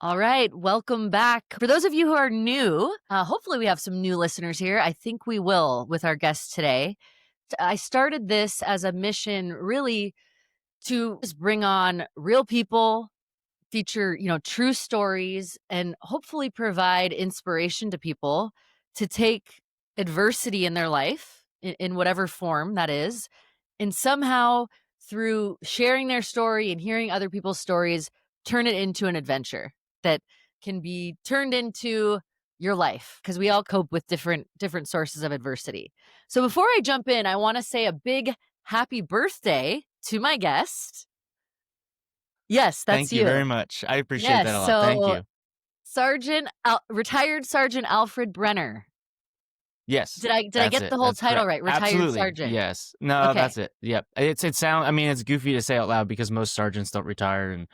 All right, welcome back. For those of you who are new, hopefully we have some new listeners here. I think we will with our guest today. I started this as a mission really to just bring on real people, feature, true stories, and hopefully provide inspiration to people to take adversity in their life in whatever form that is, and somehow through sharing their story and hearing other people's stories, turn it into an adventure that can be turned into your life, because we all cope with different sources of adversity. So before I jump in, I want to say a big happy birthday to my guest. Yes, that's Thank you very you. much. I appreciate Yes, that a lot. Thank so you. Retired Sergeant Alfred Brenner. Yes, Did I that's get it. the whole That's title correct. right? Retired Absolutely. Sergeant. Yes. No, Okay. that's it. Yep. I mean, it's goofy to say out loud because most sergeants don't retire. And,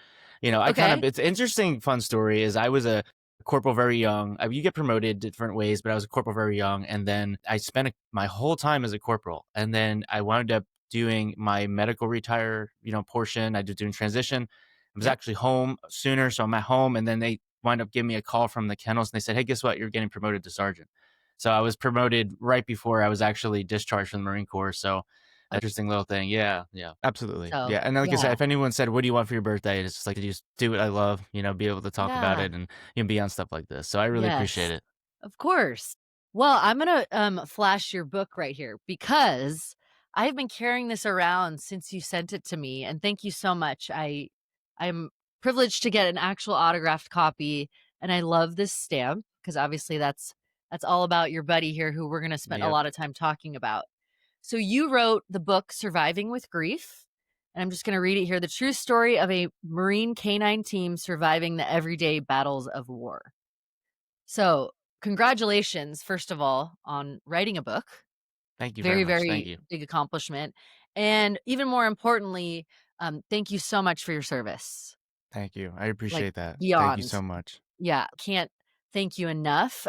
Okay. it's an interesting, fun story is I was a corporal very young. You get promoted different ways, but I was a corporal very young. And then I spent my whole time as a corporal. And then I wound up doing my medical retire, portion. I did doing transition. I was Yep. actually home sooner. So I'm at home. And then they wind up giving me a call from the kennels and they said, "Hey, guess what? You're getting promoted to sergeant." So I was promoted right before I was actually discharged from the Marine Corps. So interesting little thing. Yeah, yeah, absolutely. So, Yeah. And like I said, yeah. if anyone said, "What do you want for your birthday?" It's just like to just do what I love, be able to talk about Yeah. it and be on stuff like this. So I really appreciate Yes. it. Of course. Well, I'm gonna flash your book right here because I've been carrying this around since you sent it to me, and thank you so much. I'm privileged to get an actual autographed copy, and I love this stamp because obviously that's all about your buddy here, who we're gonna spend a Yep. lot of time talking about. So you wrote the book Surviving with Grief, and I'm just gonna read it here: the true story of a Marine K9 team surviving the everyday battles of war. So, congratulations, first of all, on writing a book. Thank you very Very, much. Thank very you. big accomplishment. And even more importantly, thank you so much for your service. Thank you. I Like, appreciate that. Thank you beyond. so much. Yeah, can't thank you enough.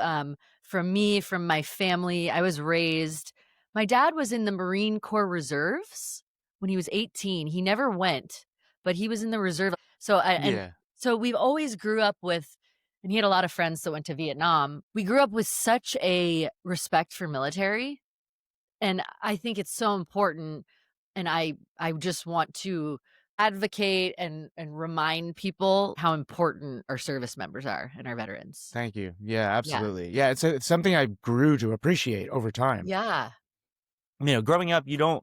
From me, from my family, I was raised my dad was in the Marine Corps Reserves when he was 18. He never went, but he was in the reserve. Yeah. So we've always grew up with, and he had a lot of friends that went to Vietnam. We grew up with such a respect for military, and I think it's so important, and I just want to advocate and remind people how important our service members are and our veterans. Thank you. Yeah, Yeah. absolutely. Yeah, it's something I grew to appreciate over time. Yeah. Growing up, you don't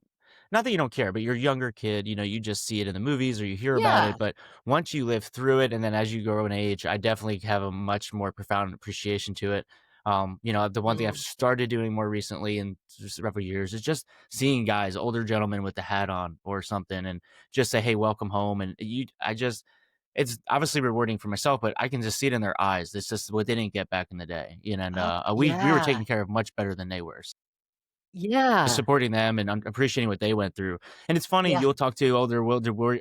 not that you don't care, but you're a younger kid, you just see it in the movies or you hear about Yeah. it. But once you live through it, and then as you grow in age, I definitely have a much more profound appreciation to it. The one thing I've Mm. started doing more recently in just several years is just seeing guys, older gentlemen with the hat on or something, and just say, "Hey, welcome home." And it's obviously rewarding for myself, but I can just see it in their eyes. It's just what they didn't get back in the day, and Oh, we were yeah. taken care of much better than they were, Yeah. supporting them and appreciating what they went through. And it's funny, Yeah. you'll talk to older World War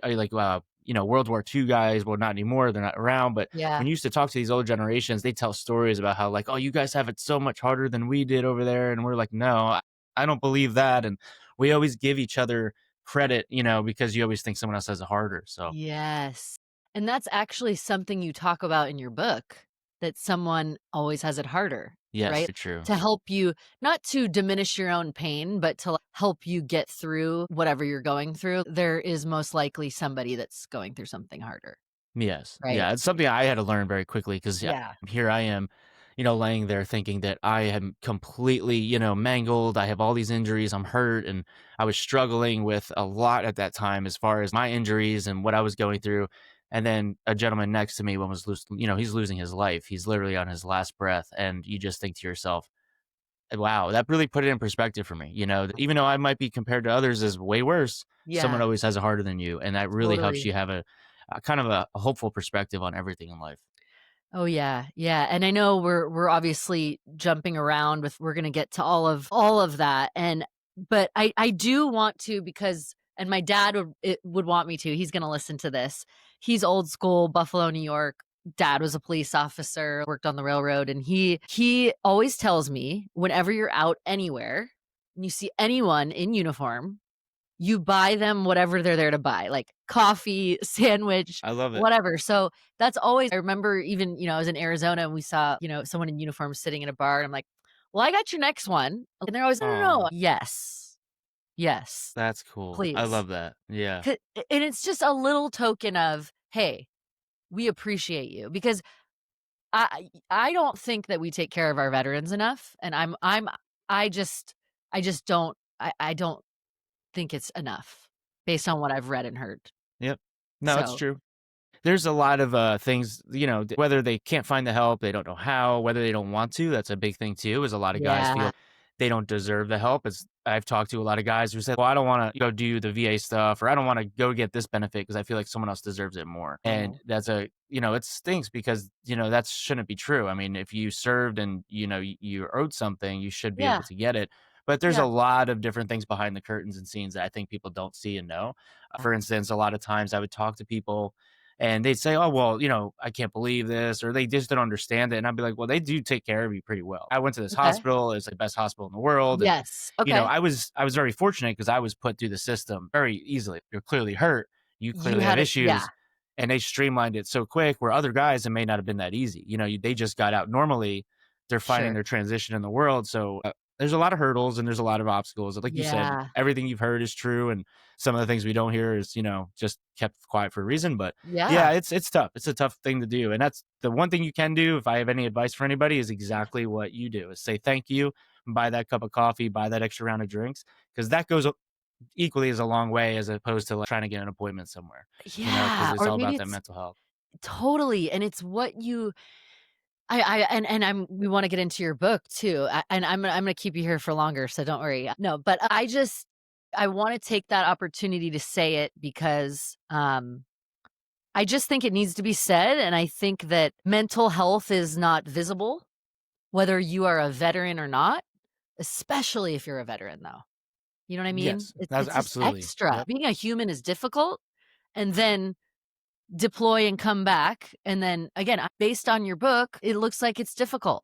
II guys. Well, not anymore; they're not around. But Yeah. when you used to talk to these older generations, they tell stories about how like, "Oh, you guys have it so much harder than we did over there," and we're like, "No, I don't believe that." And we always give each other credit, because you always think someone else has it harder. So Yes. And that's actually something you talk about in your book, that someone always has it harder, yes, right? it's true. To help you, not to diminish your own pain, but to help you get through whatever you're going through. There is most likely somebody that's going through something harder, Yes. right? Yeah, it's something I had to learn very quickly because Yeah. here I am, laying there thinking that I am completely, mangled. I have all these injuries. I'm hurt. And I was struggling with a lot at that time as far as my injuries and what I was going through. And then a gentleman next to me, he's losing his life. He's literally on his last breath. And you just think to yourself, wow, that really put it in perspective for me. Even though I might be compared to others as way worse, someone Yeah. always has it harder than you. And that really helps Totally. you have a kind of a hopeful perspective on everything in life. Oh yeah, yeah, and I know we're obviously jumping around with, we're gonna get to all of that, and but I do want to, because, and my dad would want me to. He's gonna listen to this. He's old school, Buffalo, New York. Dad was a police officer, worked on the railroad, and he always tells me, whenever you're out anywhere and you see anyone in uniform, you buy them whatever they're there to buy, like coffee, sandwich, I love it. whatever. So that's always I remember even, I was in Arizona and we saw, someone in uniform sitting in a bar and I'm like, "Well, I got your next one." And they're always, "No, no, Oh, no." Yes. Yes. that's cool. I Please. love that. Yeah. 'Ca and it's just a little token of, "Hey, we appreciate you." Because I don't think that we take care of our veterans enough, and I just I don't think it's enough based on what I've read and heard. Yep. No, it's So, true. There's a lot of, things, whether they can't find the help, they don't know how, whether they don't want to, that's a big thing too, is a lot of guys yeah. feel they don't deserve the help. I've talked to a lot of guys who said, "Well, I don't wanna go do the VA stuff, or I don't wanna go get this benefit because I feel like someone else deserves it more." And Oh, that's it stinks because, that shouldn't be true. I mean, if you served and, you owed something, you should be yeah, able to get it. But there's a yeah, lot of different things behind the curtains and scenes that I think people don't see and know. yeah. For instance, a lot of times I would talk to people and they'd say, "Oh, well, I can't believe this," or they just don't understand it. And I'd be like, "Well, they do take care of you pretty well." I went to this Okay. hospital; it's the best hospital in the world, and Yes. Okay. I was very fortunate because I was put through the system very easily. You're clearly hurt. You You clearly have had it, yeah. issues, and they streamlined it so quick. Where other guys, it may not have been that easy. They just got out. Normally, they're finding Sure. their transition in the world. So there's a lot of hurdles and there's a lot of obstacles. Like you said, Yeah. everything you've heard is true, and some of the things we don't hear is just kept quiet for a reason. But yeah, Yeah. it's tough. It's a tough thing to do, and that's the one thing you can do. If I have any advice for anybody, is exactly what you do: is say thank you, buy that cup of coffee, buy that extra round of drinks, because that goes equally as a long way as opposed to like trying to get an appointment somewhere. Because Yeah, it's or all maybe about that it's mental health. totally, and it's what you I and I'm we wanna get into your book too, and I'm gonna keep you here for longer, so don't worry. No, but I wanna take that opportunity to say it because, I just think it needs to be said, and I think that mental health is not visible, whether you are a veteran or not, especially if you're a veteran, though. You know what I mean? Yes, It's that's it's just absolutely. extra. Yep. Being a human is difficult, and then deploy and come back, and then again, based on your book, it looks like it's difficult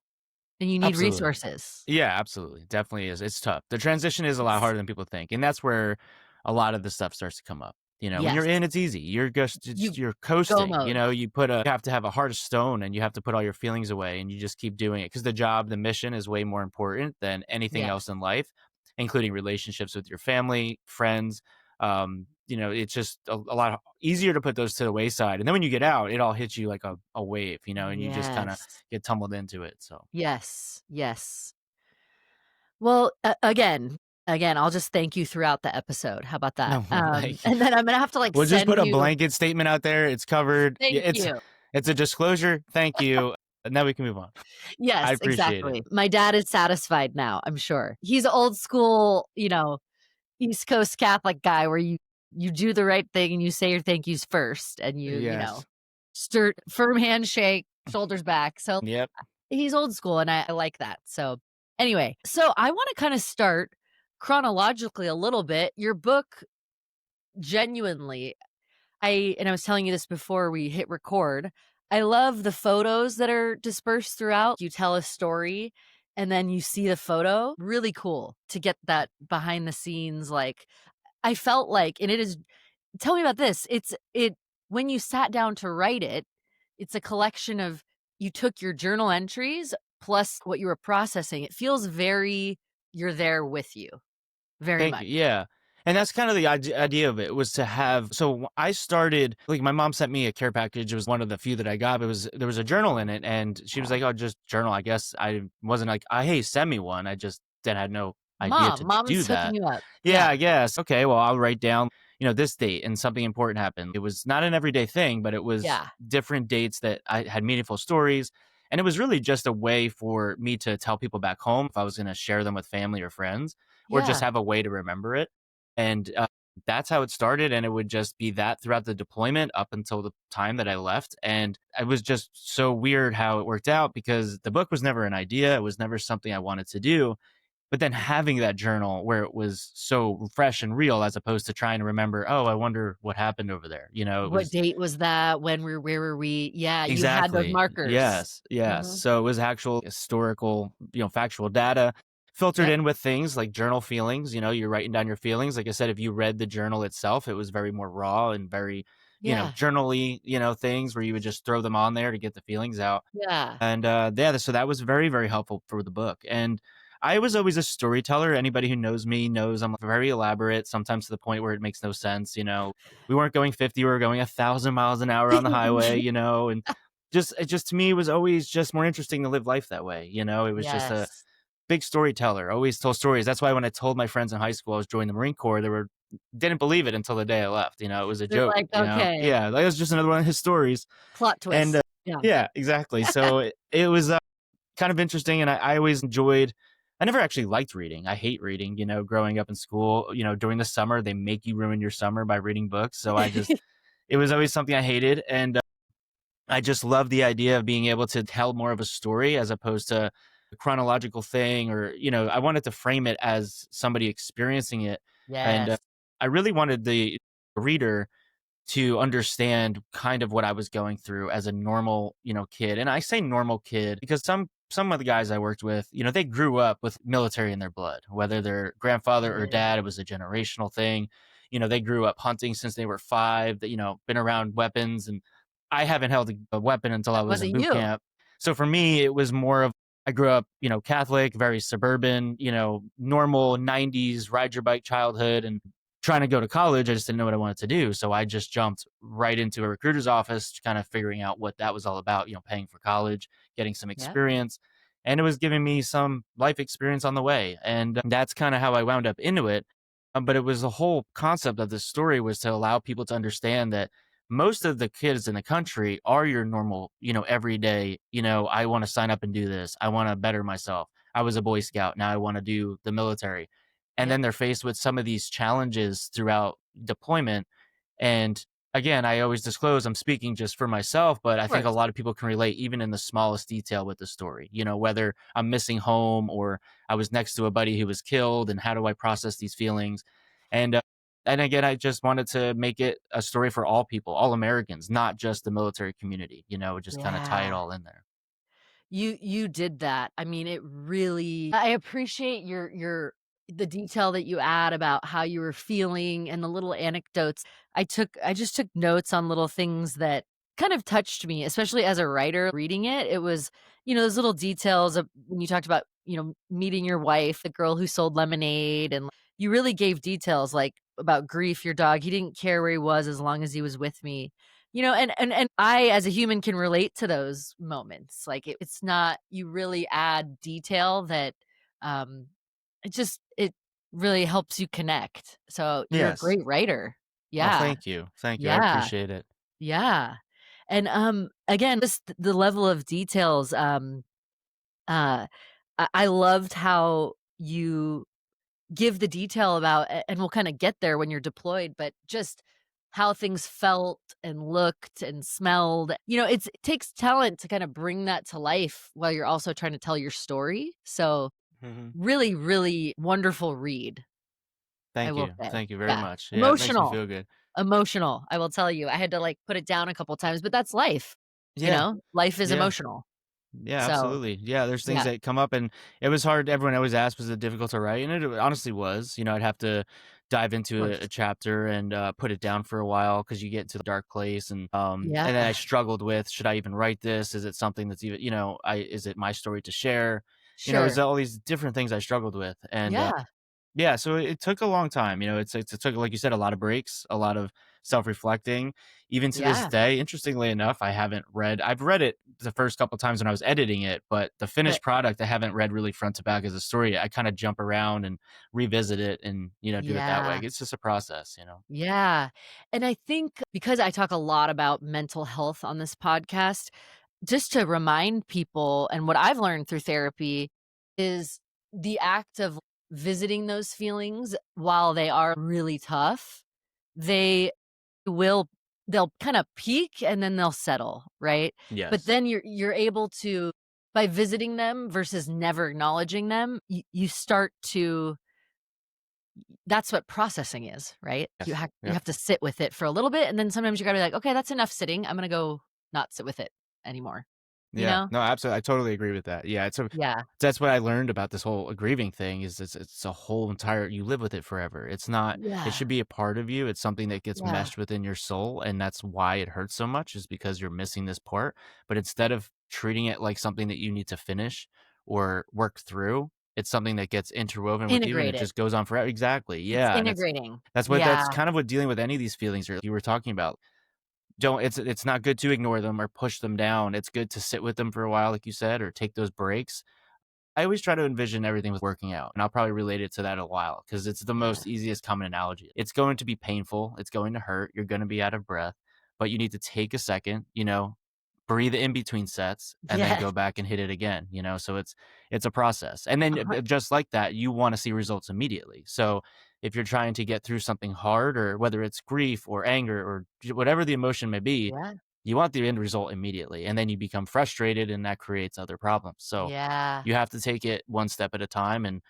and you need Absolutely. resources. Yeah, absolutely. Definitely is. It's tough. The transition is a lot It's harder than people think. And that's where a lot of the stuff starts to come up. When you're yes, in, it's easy. You're you you're go coasting. mode. You have to have a heart of stone and you have to put all your feelings away and you just keep doing it because the mission is way more important than anything Yeah. else in life, including relationships with your family, friends. It's just a lot easier to put those to the wayside. And then when you get out, it all hits you like a wave, and you just kind of Yes. get tumbled into it. So Yes. Yes. Well, again, I'll just thank you throughout the episode. How about that? no, well, thank you. And then I'm gonna have to, like, We'll just send put a you blanket statement out there. It's covered. Yeah, thank it's you. it's a disclosure. Thank you. And now we can move on. I Yes, appreciate it. exactly. My dad is satisfied now, I'm sure. He's old school, East Coast Catholic guy where you do the right thing and you say your thank yous first and Yes. start firm handshake, shoulders back. So Yep. he's old school and I like that. So anyway, so I want to kind of start chronologically a little bit. Your book genuinely I was telling you this before we hit record. I love the photos that are dispersed throughout. You tell a story and then you see the photo. Really cool to get that behind the scenes I felt like and it is tell me about this. It when you sat down to write it, it's a collection of you took your journal entries plus what you were processing. It feels very you're there with you, very Thank you. much. Yeah. And that's kind of the idea of it was to have. So I started like my mom sent me a care package. It was one of the few that I got. There was a journal in it, and she was Aw. like, "Oh, just journal." I guess I wasn't like, "Hey, send me one." I just then had no idea to Mom do is hooking that. you up. Yeah, Yeah. I guess. Okay, well, I'll write down this date and something important happened. It was not an everyday thing, but it was Yeah. different dates that I had meaningful stories. And it was really just a way for me to tell people back home if I was going to share them with family or friends or just Yeah. have a way to remember it. And that's how it started. And it would just be that throughout the deployment up until the time that I left. And it was just so weird how it worked out because the book was never an idea. It was never something I wanted to do, but then having that journal where it was so fresh and real as opposed to trying to remember, "Oh, I wonder what happened over there." It What was date was that? Where were we? Yeah, you had those exactly. markers. Yes, yes. Mhm. So it was actual historical, factual data filtered Yep. in with things like journal feelings, you're writing down your feelings. Like I said, if you read the journal itself, it was very more raw and very, Yeah. journally, things where you would just throw them on there to get the feelings out. Yeah. And, yeah, so that was very, very helpful for the book, and I was always a storyteller. Anybody who knows me knows I'm very elaborate, sometimes to the point where it makes no sense. We weren't going 50, we were going 1,000 miles an hour on the highway, and just to me, it was always just more interesting to live life that way. It was just a Yes. big storyteller, always told stories. That's why when I told my friends in high school I was joining the Marine Corps, they were didn't believe it until the day I left. It was a They're joke, like, "Okay, Yeah, like, it was just another one of his stories, plot and, twist." Yeah. yeah, exactly. So it was, kind of interesting, and I always enjoyed. I never actually liked reading. I hate reading, growing up in school, during the summer, they make you ruin your summer by reading books, so it was always something I hated, and, I just love the idea of being able to tell more of a story as opposed to a chronological thing, or, I wanted to frame it as somebody experiencing it, and, Yes. I really wanted the reader to understand kind of what I was going through as a normal, kid. And I say normal kid because some of the guys I worked with, they grew up with military in their blood, whether their grandfather or Yeah. dad, it was a generational thing. They grew up hunting since they were 5, that, been around weapons, and I haven't held a weapon until I That was in wasn't boot you. camp. So for me, it was more of I grew up, Catholic, very suburban, normal 90s ride your bike childhood, and trying to go to college, I just didn't know what I wanted to do. So I just jumped right into a recruiter's office, kind of figuring out what that was all about, paying for college, getting some Yep. experience. And it was giving me some life experience on the way. And that's kind of how I wound up into it. But it was the whole concept of this story was to allow people to understand that most of the kids in the country are your normal, everyday, I want to sign up and do this. I want to better myself. I was a Boy Scout. Now I want to do the military, and Yep. then they're faced with some of these challenges throughout deployment. And again, I always disclose I'm speaking just for myself, but I Of think a course. lot of people can relate even in the smallest detail with the story, whether I'm missing home or I was next to a buddy who was killed, and how do I process these feelings. And uh, and again, I just wanted to make it a story for all people, all Americans, not just the military community, just kind of tie it Yeah. all in there. You did that. I mean, it really I appreciate your the detail that you add about how you were feeling and the little anecdotes. I just took notes on little things that kind of touched me, especially as a writer reading it. It was, those little details of when you talked about, meeting your wife, the girl who sold lemonade, and you really gave details like about grief, your dog. He didn't care where he was as long as he was with me. And I, as a human, can relate to those moments. Like, it's not you really add detail that, um, it really helps you connect. So, you're a Yes. great writer. Well, Yeah. thank you. Thank you. I Yeah. appreciate it. Yeah. And, again, just the level of details, uh, I loved how you give the detail about and we'll kinda get there when you're deployed, but just how things felt and looked and smelled. It takes talent to kinda bring that to life while you're also trying to tell your story. So, Mhm. really, really wonderful read, I Thank will you. say. Thank you very Yeah. much. Yeah, it makes me Emotional, feel good. emotional, I will tell you. I had to, like, put it down a couple times, but that's life, Yeah. Life is Yeah. emotional. Yeah, So, absolutely. Yeah, there's things yeah, that come up, and it was hard. Everyone always asked, was it difficult to write? And it honestly was. I'd have to dive of into a course. chapter and put it down for a while because you get into the dark place, and then I Yeah. struggled with, should I even write this? Is it something that's even, is it my story to share? It was Sure. all these different things I struggled with, and Yeah. yeah, so it took a long time. It took, like you said, a lot of breaks, a lot of self-reflecting. Even to this Yeah. day, interestingly enough, I've read it the first couple times when I was editing it, but the But finished product I haven't read really front to back as a story. I kind of jump around and revisit it and, do it that way. yeah. It's just a process. Yeah. And I think because I talk a lot about mental health on this podcast, just to remind people and what I've learned through therapy is the act of visiting those feelings while they are really tough, they will they'll kind of peak and then they'll settle, right? But Yes. then you're able to by visiting them versus never acknowledging them, you start to that's what processing is, right? Yes. You Yep. have to sit with it for a little bit, and then sometimes you gotta be like, "Okay, that's enough sitting. I'm gonna go not sit with it anymore." you Yeah. know? No, absolutely. I totally agree with that. Yeah, Yeah. that's what I learned about this whole grieving thing is it's a whole entire you live with it forever. It's not it Yeah. should be a part of you. It's something that gets Yeah. meshed within your soul, and that's why it hurts so much is because you're missing this part. But instead of treating it like something that you need to finish or work through, it's something that gets interwoven with you and it Integrated. just goes on forever. Exactly. It's Yeah, and integrating. that's Yeah. kind of what dealing with any of these feelings are you were talking about. Don't it's not good to ignore them or push them down. It's good to sit with them for a while, like you said, or take those breaks. I always try to envision everything with working out, and I'll probably relate it to that a while because it's the Yeah. most easiest common analogy. It's going to be painful. It's going to hurt. You're going to be out of breath, but you need to take a second, breathe in between sets and then Yeah. go back and hit it again, so it's a process. And then just like that, you want to see results immediately. So if you're trying to get through something hard or whether it's grief or anger or whatever the emotion may be, Yeah. you want the end result immediately and then you become frustrated and that creates other problems. So Yeah. you have to take it one step at a time and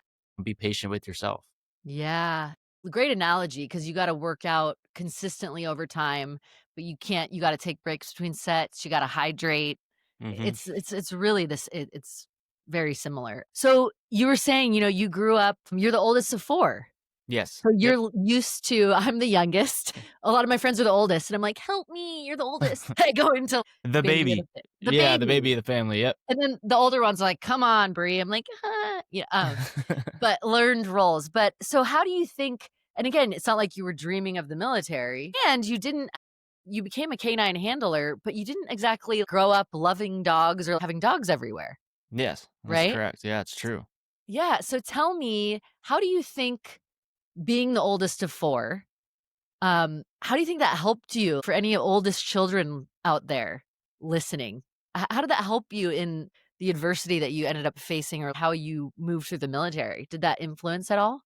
be patient with yourself. Yeah. Great analogy because you gotta work out consistently over time, but you gotta take breaks between sets, you gotta hydrate. Mhm. It's really it's very similar. So, you were saying, you grew up you're the oldest of 4. Yes. So Yep. you're used to I'm the youngest. A lot of my friends are the oldest, and I'm like, "Help me, you're the oldest." I go into The baby of baby. the Yeah, the baby. baby of the family, yep. And then the older ones are like, "Come on, Bree." I'm like, Yeah, but learned roles. But so how do you think and again, it's not like you were dreaming of the military, and you became a K9 handler, but you didn't exactly grow up loving dogs or having dogs everywhere, Yes, that's right? correct. Yeah, it's true. Yeah, so tell me, how do you think being the oldest of 4, how do you think that helped you for any oldest children out there listening? How did that help you in the adversity that you ended up facing or how you moved through the military? Did that influence at all?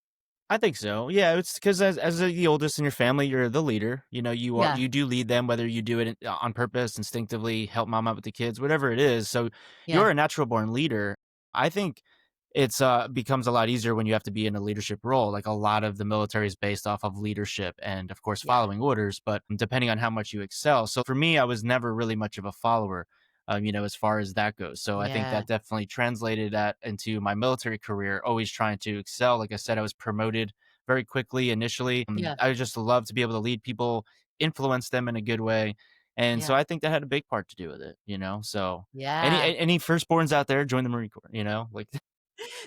I think so. Yeah, it's because the oldest in your family, you're the leader. Yeah, You do lead them, whether you do it on purpose, instinctively, help mom out with the kids, whatever it is. So yeah, you're a natural born leader. I think it's becomes a lot easier when you have to be in a leadership role. Like a lot of the military is based off of leadership and, of course, yeah, following orders, but depending on how much you excel. So for me, I was never really much of a follower. As far as that goes. So I think yeah, that definitely translated that into my military career, always trying to excel. Like I said, I was promoted very quickly initially. yeah, I just love to be able to lead people, influence them in a good way. And so yeah, I think that had a big part to do with it. So yeah. any firstborns out there, join the Marine Corps, like The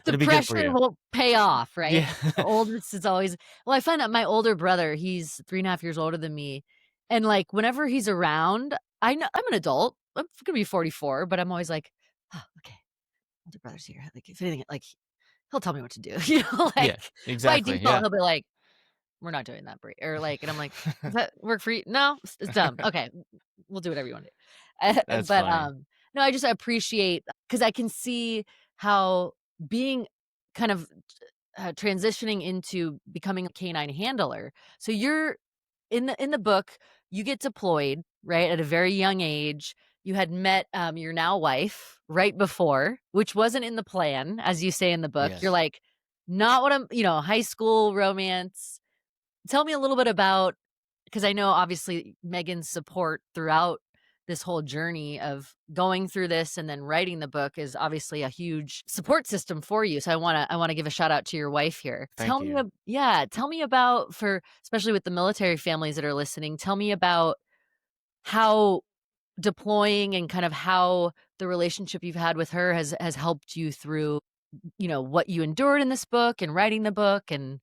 it'll be good for pressure you. will pay off, right? Yeah. The oldest is always well, I find that my older brother, he's 3.5 years older than me, and, like, whenever he's around, I know I'm an adult, I'm gonna be 44, but I'm always like, "Oh, okay, older brother's here, like, if anything, like, he'll tell me what to do," Yeah, by exactly. default, Yeah. he'll be like, "We're not doing that, Brie," or, like and I'm like, "Does that work for you?" "No, it's dumb." "Okay, we'll do whatever you wanna do." That's But, funny. no, I just appreciate because I can see how being kind of transitioning into becoming a canine handler. So you're in the book, you get deployed, right, at a very young age. You had met, your now wife right before, which wasn't in the plan, as you say in the book. You're Yes. like, "Not what I'm" high school romance. Tell me a little bit about because I know obviously Megan's support throughout this whole journey of going through this and then writing the book is obviously a huge support system for you. So I wanna give a shout out to your wife here. Thank you. Tell me about for especially with the military families that are listening, tell me about how deploying and kind of how the relationship you've had with her has helped you through, what you endured in this book and writing the book, and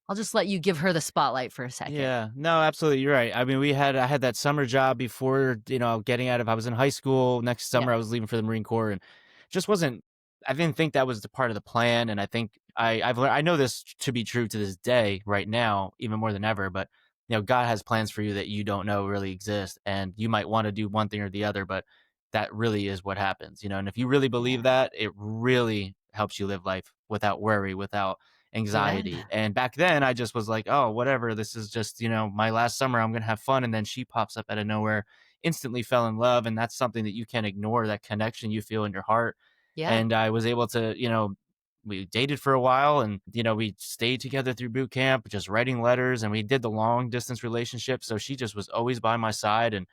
I'll just let you give her the spotlight for a second. Yeah, no, absolutely. You're right. I mean, I had that summer job before, getting out of, I was in high school. Next Yeah, summer, I was leaving for the Marine Corps and just wasn't, I didn't think that was the part of the plan. And I think I've learned, I know this to be true to this day right now, even more than ever, but God has plans for you that you don't know really exist. And you might want to do one thing or the other, but that really is what happens. And if you really believe yeah, that, it really helps you live life without worry, without yeah, anxiety. And back then I just was like, oh, whatever. This is just, my last summer. I'm going to have fun. And then she pops up out of nowhere, instantly fell in love. And that's something that you can't ignore, that connection you feel in your heart. yeah. And I was able to, we dated for a while and, we stayed together through boot camp, just writing letters and we did the long distance relationship. So she just was always by my side. And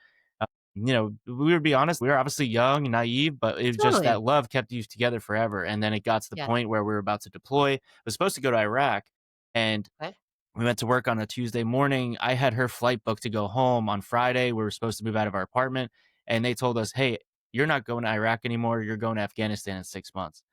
we would be honest, we were obviously young and naive, but it was just Totally. that love kept you together forever. And then it got to the Yeah. point where we were about to deploy. I was supposed to go to Iraq, and Okay. we went to work on a Tuesday morning. I had her flight booked to go home on Friday. We were supposed to move out of our apartment, and they told us, "Hey, you're not going to Iraq anymore. You're going to Afghanistan in 6 months."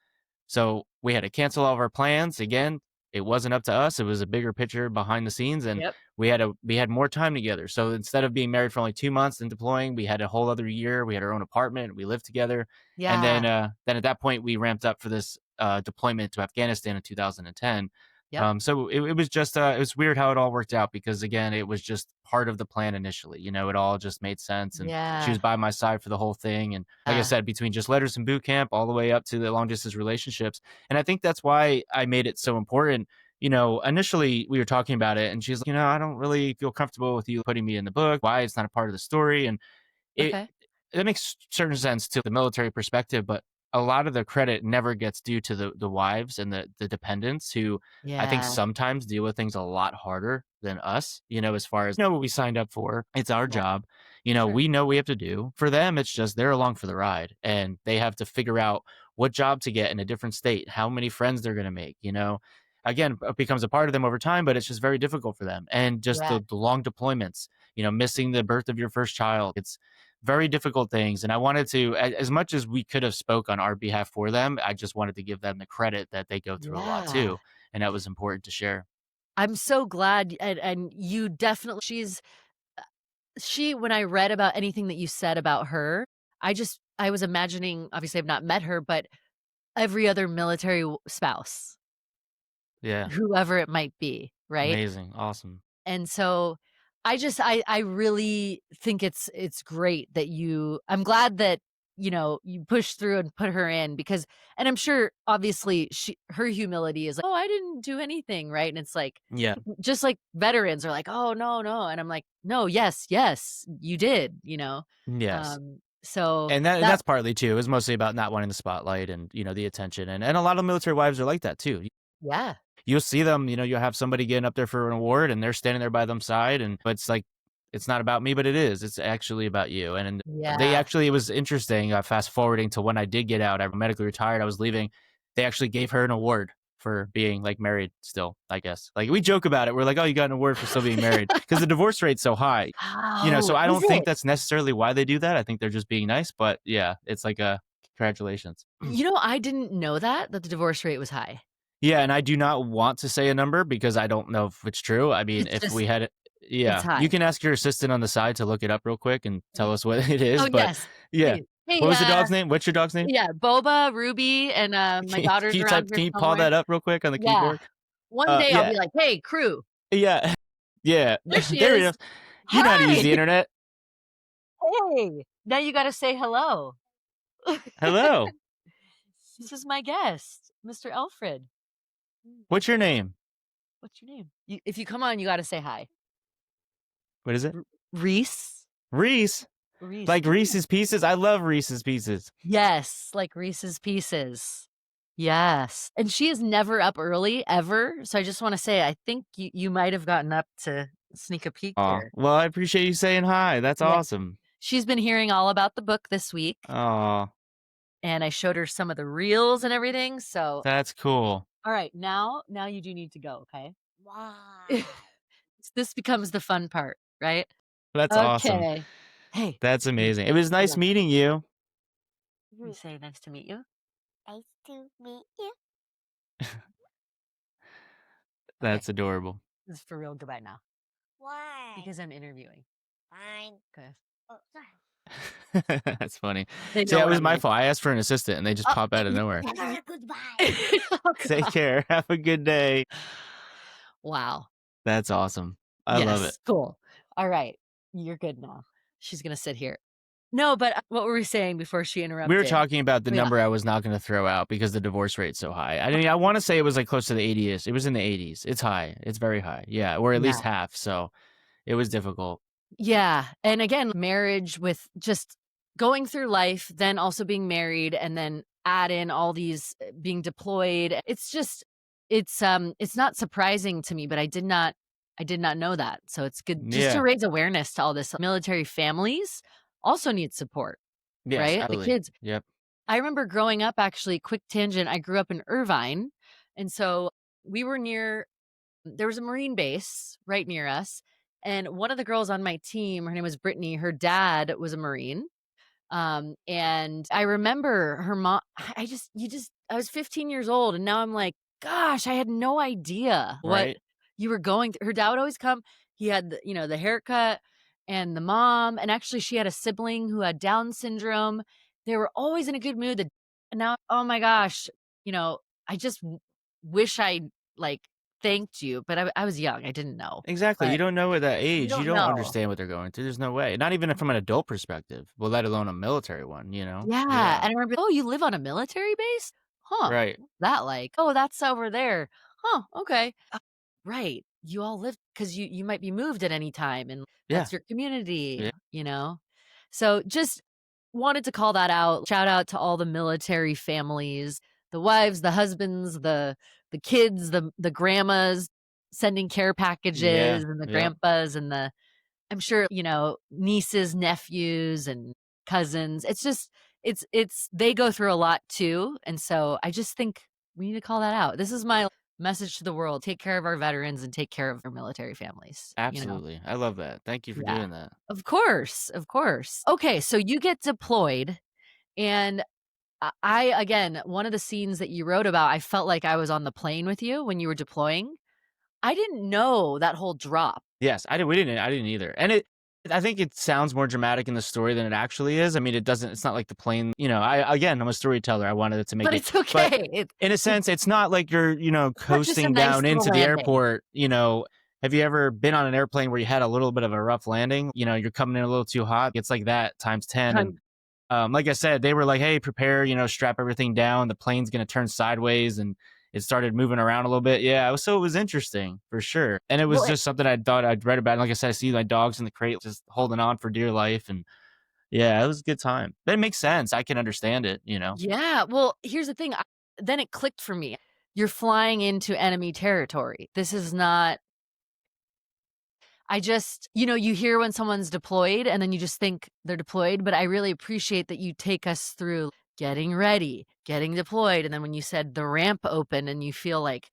So we had to cancel all of our plans. Again, it wasn't up to us. It was a bigger picture behind the scenes, and Yep. we had more time together. So instead of being married for only 2 months and deploying, we had a whole other year. We had our own apartment. We lived together, and Yeah. then at that point, we ramped up for this deployment to Afghanistan in 2010. Yep. So it was just it was weird how it all worked out because again, it was just part of the plan initially. It all just made sense, and she was Yeah. by my side for the whole thing. And like I said, between just letters and boot camp, all the way up to the long distance relationships, and I think that's why I made it so important. Initially we were talking about it, and she's like, I don't really feel comfortable with you putting me in the book. Why? It's not a part of the story, and it Okay. it makes certain sense to the military perspective, but a lot of the credit never gets due to the wives and the dependents who I think Yeah. sometimes deal with things a lot harder than us, as far as know what we signed up for. It's our Yeah. job. Sure. We know what we have to do. For them, it's just they're along for the ride and they have to figure out what job to get in a different state, how many friends they're going to make. Again, it becomes a part of them over time, but it's just very difficult for them. And just Yeah. the long deployments, missing the birth of your first child. It's very difficult things, and I wanted to, as much as we could have spoke on our behalf for them, I just wanted to give them the credit that they go through a lot Yeah. too, and that was important to share. I'm so glad, and you definitely she when I read about anything that you said about her, I was imagining, obviously I've not met her, but every other military spouse, Yeah, whoever it might be, right? amazing, awesome. And so I really think it's great that I'm glad that, you pushed through and put her in because and I'm sure obviously her humility is like, "Oh, I didn't do anything," right? And it's like Yeah, just like veterans are like, "Oh, no, no." And I'm like, "No, yes, yes, you did." yes, So and that that's partly too. It was mostly about not wanting the spotlight and the attention, and a lot of military wives are like that too. yeah. You'll see them, you'll have somebody getting up there for an award and they're standing there by them side and but it's like, it's not about me, but it is. It's actually about you. And they Yeah. actually, it was interesting, fast forwarding to when I did get out, I medically retired, I was leaving. They actually gave her an award for being like married still, I guess. Like we joke about it. We're like, oh, you got an award for still being married because the divorce rate's so high. So Wow, I is don't think it? that's necessarily why they do that. I think they're just being nice, but yeah, it's like a congratulations. I didn't know that the divorce rate was high. Yeah, and I do not want to say a number because I don't know if it's true. I mean, It's if just we had it it's yeah, you high. can ask your assistant on the side to look it up real quick and tell Ye us what it Oh, is, but yes, yeah. please. What Hey, was the dog's name? What's your dog's name? yeah, Boba, Ruby, and, my daughter's around here Can you paw somewhere. that up real quick on the Yeah. keyboard? One day I'll Yeah, be like, "Hey, crew, yeah, yeah. there she There we go. is. You know how to use Hi. the internet. Hey, now you gotta say hello. Hello. This is my guest, Mr. Alfred. What's your name? What's your name? If you come on, you gotta say hi. What is it? R Reese? Reese. Reese, Like come here. Reese's Pieces? I love Reese's Pieces. Yes, like Reese's Pieces. Yes, and she is never up early, ever, so I just wanna say, I think you might have gotten up to sneak a peek Aw. here. Well, I appreciate you saying hi. That's Yeah. awesome. She's been hearing all about the book this week, Aw, and I showed her some of the reels and everything, so that's cool. alright, now you do need to go, okay? Wow. This becomes the fun part, right? That's awesome. Okay. Hey, That's you amazing. It was hold nice on. meeting you. You say, "Nice to meet you." Nice to meet you. Okay, That's adorable. this is for real goodbye now, Why? because I'm interviewing. Fine. Okay. Oh, sorry. That's funny. They See, know that what was I'm my like. fault. I asked for an assistant and they just pop out of nowhere. Goodbye. Oh, Take God. care. Have a good day. Wow. That's awesome. I love it. Yes, cool. Alright, you're good now. She's gonna sit here. No, but, what were we saying before she We were interrupted? talking about the Oh, yeah. number I was not going to throw out because the divorce rate's so high. I mean, I want to say it was like close to the 80s. It was in the 80s. It's high. It's very high. Yeah, or at Yeah. least half. So it was difficult. Yeah, and again, marriage with just going through life, then also being married, and then add in all these, being deployed. It's just it's not surprising to me, but I did not know that. So it's good just to Yeah. raise awareness to all this military families also need support, Yes, right? The absolutely. kids. Yep. I remember growing up, actually, quick tangent, I grew up in Irvine, and so we were near there was a Marine base right near us, and one of the girls on my team, her name was Brittany, her dad was a Marine. And I remember her mom. I just, I was 15 years old, and now I'm like, gosh, I had no idea what Right. you were going through. Her dad would always come. He had, the haircut and the mom, and actually, she had a sibling who had Down syndrome. They were always in a good mood. And now, oh my gosh, I just wish I like thanked you, but I was young. I didn't know, Exactly. You but don't know at that you age. You don't don't know. understand what they're going through. There's no way. Not even from an adult perspective, well, let alone a military one, you know? Yeah, Yeah. and I remember, "Oh, you live on a military base? Huh, Right. what's that like? Oh, that's over there. Huh, okay." Right, you all live because you might be moved at any time, and Yeah. that's your community, Yeah. you know? So, just wanted to call that out. Shout out to all the military families, the wives, the husbands, the kids, the grandmas sending care Yeah. packages, and the Yep. grandpas, and the I'm sure, nieces, nephews, and cousins. It's just it's they go through a lot too, and so I just think we need to call that out. This is my message to the world. Take care of our veterans and take care of our military families. Absolutely. I love that. Thank you for Yeah. doing that. Of course, of course. Okay, so you get deployed, and I again, one of the scenes that you wrote about, I felt like I was on the plane with you when you were deploying. I didn't know that whole drop, Yes, I didn't either. And I think it sounds more dramatic in the story than it actually is. I mean, it's not like the plane, I'm a storyteller. I wanted it to make but it, it's but okay. in a sense, it's not like you're, It's not just a coasting nice down little into the landing. airport. Have you ever been on an airplane where you had a little bit of a rough landing? You're coming in a little too hot. It's like that times 10. And like I said, they were like, "Hey, prepare, strap everything down. The plane's gonna turn sideways," and it started moving around a little bit. Yeah, so it was interesting for sure, and it was Well, just something I thought I'd read about. And like I said, I see my dogs in the crate just holding on for dear life, and yeah, it was a good time. But it makes sense. I can understand it. yeah, well, here's the thing, then it clicked for me. You're flying into enemy territory. This is not I just you hear when someone's deployed, and then you just think they're deployed, but I really appreciate that you take us through getting ready, getting deployed, and then when you said the ramp opened and you feel like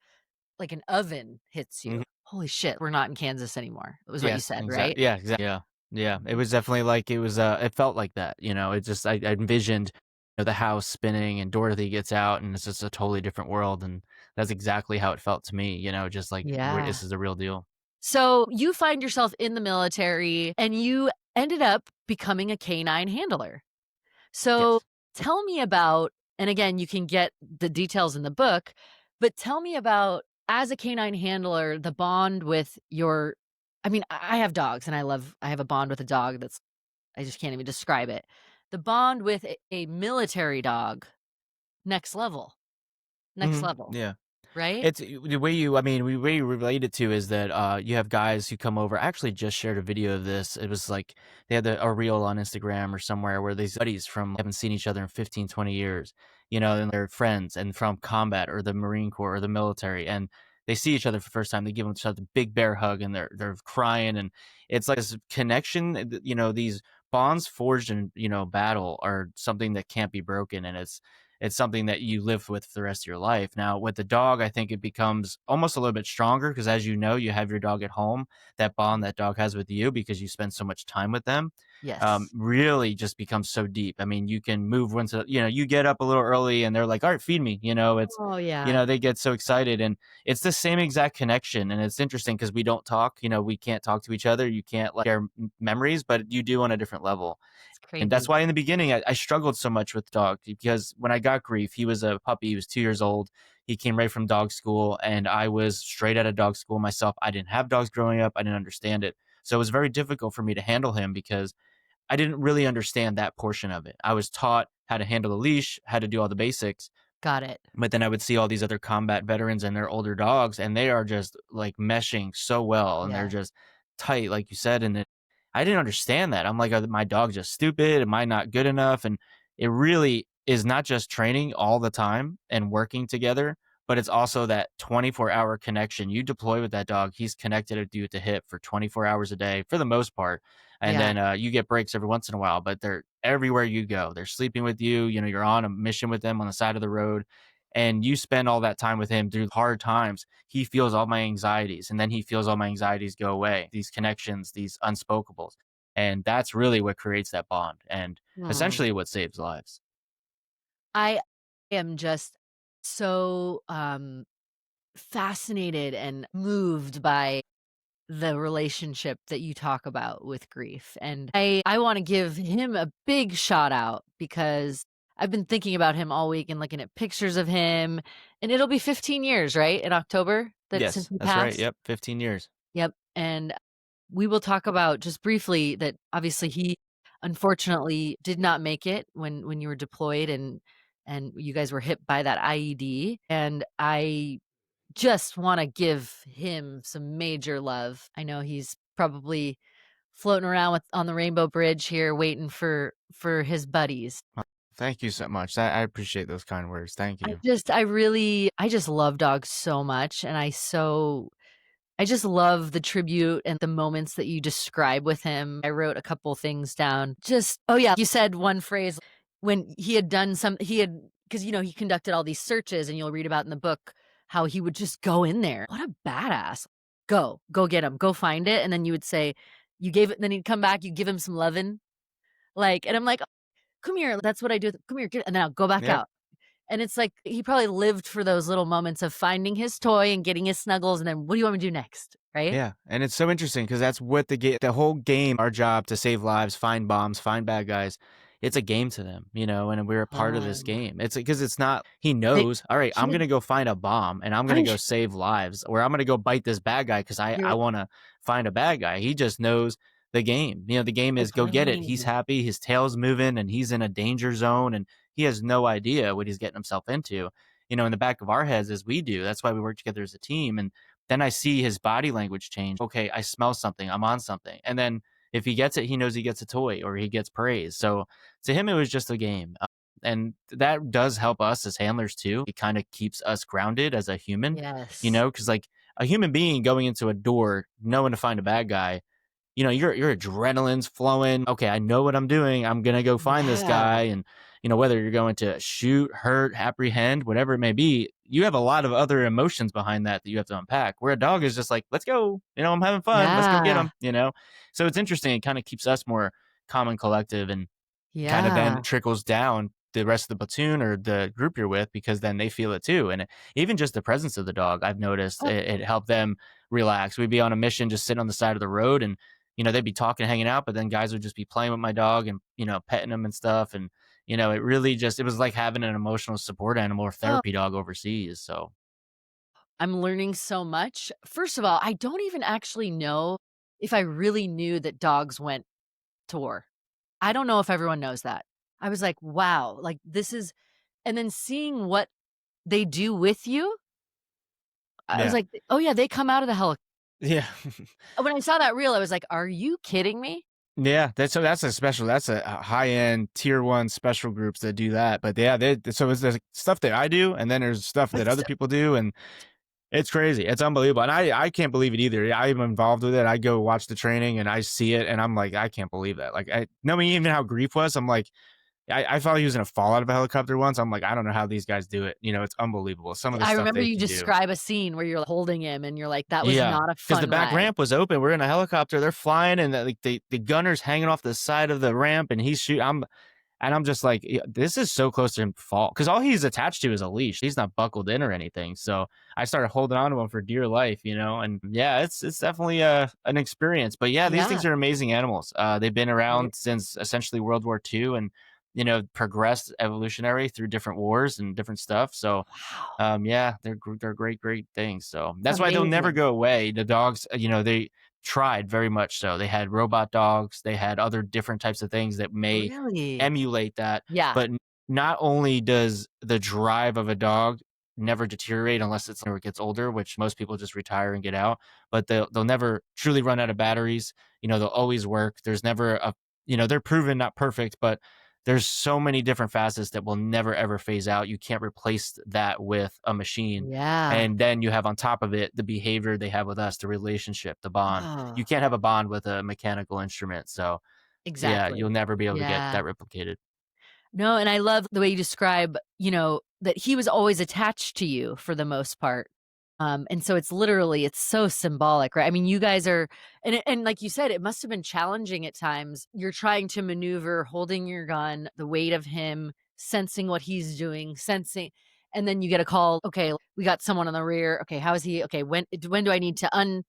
an oven hits you. Mhm. Holy shit, we're not in Kansas anymore, was what you Yes, said, right? exactly. Yeah, exactly. Yeah, yeah. It was definitely like it was. It felt like that. It just I envisioned the house spinning and Dorothy gets out and it's just a totally different world, and that's exactly how it felt to me. Just like Yeah. this is the real deal. So you find yourself in the military and you ended up becoming a K9 handler. So Yes. tell me about, and again, you can get the details in the book, but tell me about as a K9 handler, the bond with I mean, I have dogs and I have a bond with a dog I just can't even describe it. The bond with a military dog, next level, next level, Yeah. right? It's the way you I mean, the way you relate it to is that, you have guys who come over. I actually just shared a video of this. It was like they had a reel on Instagram or somewhere where these buddies from haven't seen each other in 15, 20 years, and they're friends and from combat or the Marine Corps or the military, and they see each other for the first time. They give each other a big bear hug, and they're crying, and it's like this connection, these bonds forged in, battle are something that can't be broken, and it's something that you live with for the rest of your life. Now, with the dog, I think it becomes almost a little bit stronger because, as you know, you have your dog at home. That bond that dog has with you because you spend so much time with them, Yes. really just becomes so deep. I mean, you can move once, you get up a little early and they're like, all right, feed me. Oh, yeah. They get so excited and it's the same exact connection. And it's interesting because we don't talk, we can't talk to each other. You can't like share memories, but you do on a different level. It's And that's crazy. why in the beginning, I struggled so much with dog because when I got grief, he was a puppy. He was 2 years old. He came right from dog school, and I was straight out of dog school myself. I didn't have dogs growing up. I didn't understand it. So it was very difficult for me to handle him because I didn't really understand that portion of it. I was taught how to handle a leash, how to do all the basics, Got it. but then I would see all these other combat veterans and their older dogs, and they are just like meshing so well, and they're Yeah. just tight, like you said. And I didn't understand that. I'm like, are my dog just stupid? Am I not good enough? And it really is not just training all the time and working together, but it's also that 24-hour connection. You deploy with that dog, he's connected with you at the hip for 24 hours a day for the most part. And Yeah. then you get breaks every once in a while, but they're everywhere you go. They're sleeping with you. You're on a mission with them on the side of the road, and you spend all that time with him through hard times. He feels all my anxieties, and then he feels all my anxieties go away. These connections, these unspokables. And that's really what creates that bond and Mm. essentially what saves lives. I am just so fascinated and moved by the relationship that you talk about with grief. And I want to give him a big shout out because I've been thinking about him all week and looking at pictures of him. And it'll be 15 years, right? In October that since Yes, he that's right. passed. Yep, 15 years. Yep. And we will talk about just briefly that obviously he unfortunately did not make it when you were deployed and you guys were hit by that IED. And I just wanna give him some major love. I know he's probably floating around with on the Rainbow Bridge here waiting for his buddies. Thank you so much. I appreciate those kind words. Thank you. I just love dogs so much, and I just love the tribute and the moments that you describe with him. I wrote a couple things down. Just oh, yeah, you said one phrase when he had done some he had because he conducted all these searches, and you'll read about in the book how he would just go in there. What a badass. Go get him, go find it, and then you would say, you gave it then he'd come back, you give him some lovin', and I'm like, "Come here, that's what I do. Come here, get" and then I'll go back Yep. out. And it's like he probably lived for those little moments of finding his toy and getting his snuggles, and then, "What do you want me to do next?" Right? Yeah, and it's so interesting because that's what the whole game, our job to save lives, find bombs, find bad guys, it's a game to them, and we're a part of this Um, game. It's because it's not he they knows, all right, I'm kid gonna go find a bomb and I'm gonna go right. save lives, or I'm gonna go bite this bad guy because I You're wanna find a bad guy. He just knows the game. The game is go get it. He's agreed. happy, his tail's moving, and he's in a danger zone, and he has no idea what he's getting himself into. In the back of our heads as we do. That's why we work together as a team. And then I see his body language change. Okay, I smell something. I'm on something. And then if he gets it, he knows he gets a toy or he gets praise. So to him, it was just a game. And that does help us as handlers too. It kind of keeps us grounded as a human, Yes. because like a human being going into a door, knowing to find a bad guy, your adrenaline's flowing. Okay, I know what I'm doing. I'm gonna go find this Yeah. guy, and whether you're going to shoot, hurt, apprehend, whatever it may be, you have a lot of other emotions behind that you have to unpack. Where a dog is just like, let's go. I'm having fun. Let's go get Yeah. him. So it's interesting. It kind of keeps us more calm and collective, and kind of then Yeah. trickles down the rest of the platoon or the group you're with because then they feel it too. And even just the presence of the dog, I've noticed Oh, it helped them relax. We'd be on a mission, just sitting on the side of the road, and they'd be talking, hanging out, but then guys would just be playing with my dog and petting him and stuff. And it really just it was like having an emotional support animal or oh, therapy dog overseas. So I'm learning so much. First of all, I don't even actually know if I really knew that dogs went to war. I don't know if everyone knows that. I was like, "Wow," this is and then seeing what they do with you, I was yeah, like, "Oh, yeah, they come out of the helicopter." yeah. When I saw that reel, I was like, "Are you kidding me?" Yeah, that's a high end tier one special groups that do that. But yeah, so it's the stuff that I do, and then there's stuff that It's other people do, and it's crazy. It's unbelievable, and I can't believe it either. I'm involved with it. I go watch the training, and I see it, and I'm like, I can't believe that. Like, I knowing even how grief was, I'm like, I thought he was in a fall out of a helicopter once. I'm like, I don't know how these guys do it. It's unbelievable. Some of the I stuff remember they you can do. describe a scene where you're holding him and you're like, "That was Yeah, not a because the fun back ride." ramp was open. We're in a helicopter. They're flying, and like the gunner's hanging off the side of the ramp, and he's shooting. I'm just like, "Yeah, this is so close to him to fall because all he's attached to is a leash. He's not buckled in or anything. So I started holding on to him for dear life, and yeah, it's definitely an experience. But yeah, these Yeah. things are amazing animals. They've been Right. around since essentially World War II, and progressed evolutionary through different wars and different stuff. So Wow. yeah, they're great things. So It's that's why they'll never amazing. go away. The dogs, they tried very much so. They had robot dogs, they had other different types of things that may Really? emulate that. Yeah. But not only does the drive of a dog never deteriorate unless it gets older, which most people just retire and get out, but they'll never truly run out of batteries. They'll always work. There's never a they're proven not perfect, but there's so many different facets that will never ever phase out. You can't replace that with a machine. Yeah. And then you have on top of it the behavior they have with us, the relationship, the bond. You Oh, can't have a bond with a mechanical instrument. So yeah, you'll exactly. never be able to get Yeah. that replicated. No, and I love the way you describe, that he was always attached to you for the most part. And so it's so symbolic, right? I mean, you guys are, and like you said, it must have been challenging at times. You're trying to maneuver, holding your gun, the weight of him, sensing what he's doing, sensing, and then you get a call. Okay, we got someone on the rear. Okay, how is he? Okay, when do I need to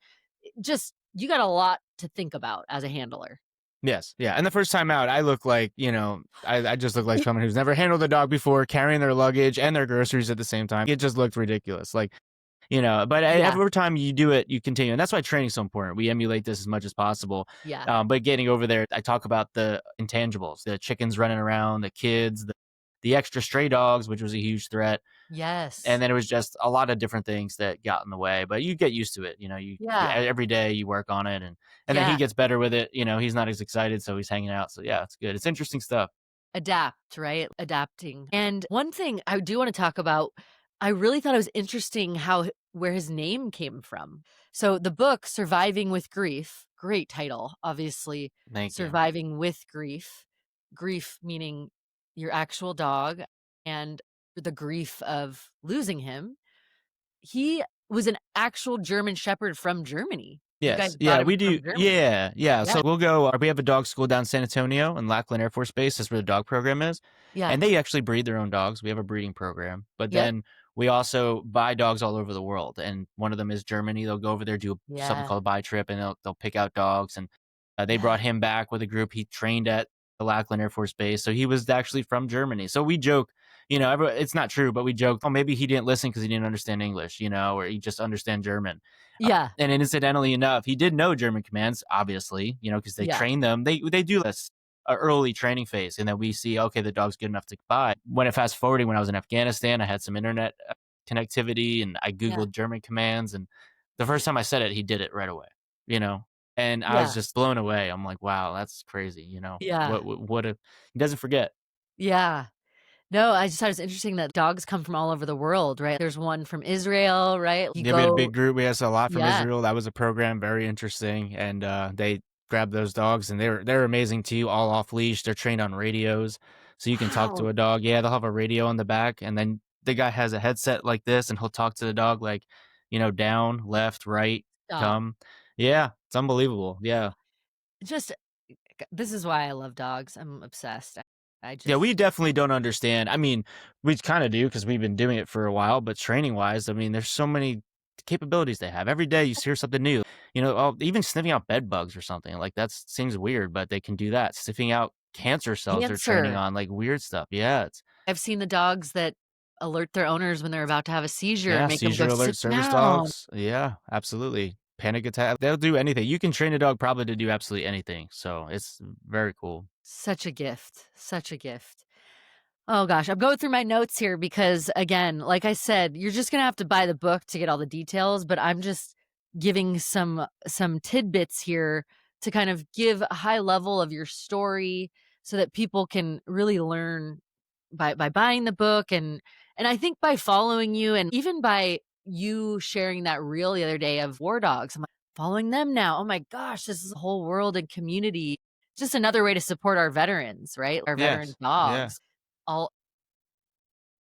just you got a lot to think about as a handler. Yes, yeah, and the first time out, I look like, I just look like someone who's never handled a dog before, carrying their luggage and their groceries at the same time. It just looked ridiculous, like, but Yeah, every time you do it, you continue, and that's why training's so important. We emulate this as much as possible, yeah, but getting over there, I talk about the intangibles, the chickens running around, the kids, the extra stray dogs, which was a huge threat, and yes, then it was just a lot of different things that got in the way, but you get used to it. yeah, Every day you work on it, and then he yeah. gets better with it. He's not as excited, so he's hanging out. So yeah, it's good. It's interesting stuff. Adapt, right? Adapting. And one thing I do wanna talk about, I really thought it was interesting where his name came from. So the book, Surviving with Grief, great title, obviously, Thank you. surviving with grief, grief meaning your actual dog and the grief of losing him. He was an actual German Shepherd from Germany. You guys Yes. got Yeah, him we do. from Germany. Yeah. Yeah. Yeah, So we'll go, we have a dog school down in San Antonio and Lackland Air Force Base. That's where the dog program is. yeah, And they actually breed their own dogs. We have a breeding program. But yep, then we also buy dogs all over the world. And one of them is Germany. They'll go over there, do something yeah, called a buy trip, and they'll pick out dogs. And they yeah, brought him back with a group. He trained at the Lackland Air Force Base. So he was actually from Germany. So we joke, it's not true, but we joke, oh, maybe he didn't listen because he didn't understand English, or he just understand German. yeah, And incidentally enough, he did know German commands, obviously, because they yeah, train them. They do this early training phase, and then we see, okay, the dog's good enough to buy. When it fast forwarding, when I was in Afghanistan, I had some internet connectivity, and I yeah, googled German commands, and the first time I said it, he did it right away. You know, and I was yeah, just blown away. I'm like, wow, that's crazy. yeah. What a he doesn't forget. Yeah. No, I just thought it's interesting that dogs come from all over the world, right? There's one from Israel, right? You Yeah, we had a big go group. We had a lot from yeah. Israel. That was a program, very interesting. And they grabbed those dogs, and they're amazing too. All off leash. They're trained on radios, so you can talk to Wow. a dog. Yeah, they'll have a radio on the back, and then the guy has a headset like this, and he'll talk to the dog like, down, left, right, Stop. come. Yeah, it's unbelievable. Yeah. Just this is why I love dogs. I'm obsessed. I Yeah, we just definitely don't understand. I mean, we kind of do because we've been doing it for a while, but training wise, I mean, there's so many capabilities they have. Every day you hear something new. Even sniffing out bed bugs or something. Like that seems weird, but they can do that. Sniffing out cancer cells they're training cancer. on, like weird stuff. Yeah, I've seen the dogs that alert their owners when they're about to have a seizure and yeah, make them seizure go alert sit service down. dogs. Yeah, absolutely. Panic attack. They'll do anything. You can train a dog probably to do absolutely anything. So it's very cool. Such a gift. Such a gift. Oh gosh, I'm going through my notes here because again, like I said, you're just gonna have to buy the book to get all the details, but I'm just giving some tidbits here to kind of give a high level of your story so that people can really learn by buying the book and I think by following you and even by you sharing that reel the other day of war dogs. I'm like, following them now. Oh my gosh, this is a whole world and community. Just another way to support our veterans, right? Our veteran Yes. Yeah. dogs. All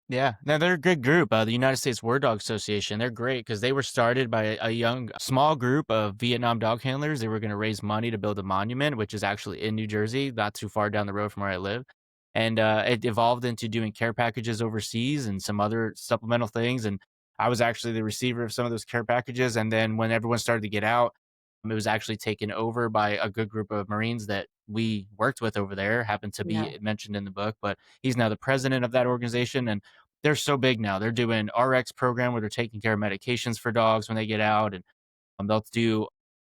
Yeah, no, they're a good group. The United States War Dog Association. They're great because they were started by a young, small group of Vietnam dog handlers. They were going to raise money to build a monument, which is actually in New Jersey, not too far down the road from where I live. And it evolved into doing care packages overseas and some other supplemental things. And I was actually the receiver of some of those care packages. And then when everyone started to get out, it was actually taken over by a good group of Marines that we worked with over there, happened to yeah, be mentioned in the book, but he's now the president of that organization. And they're so big now. They're doing RX program where they're taking care of medications for dogs when they get out, and they'll do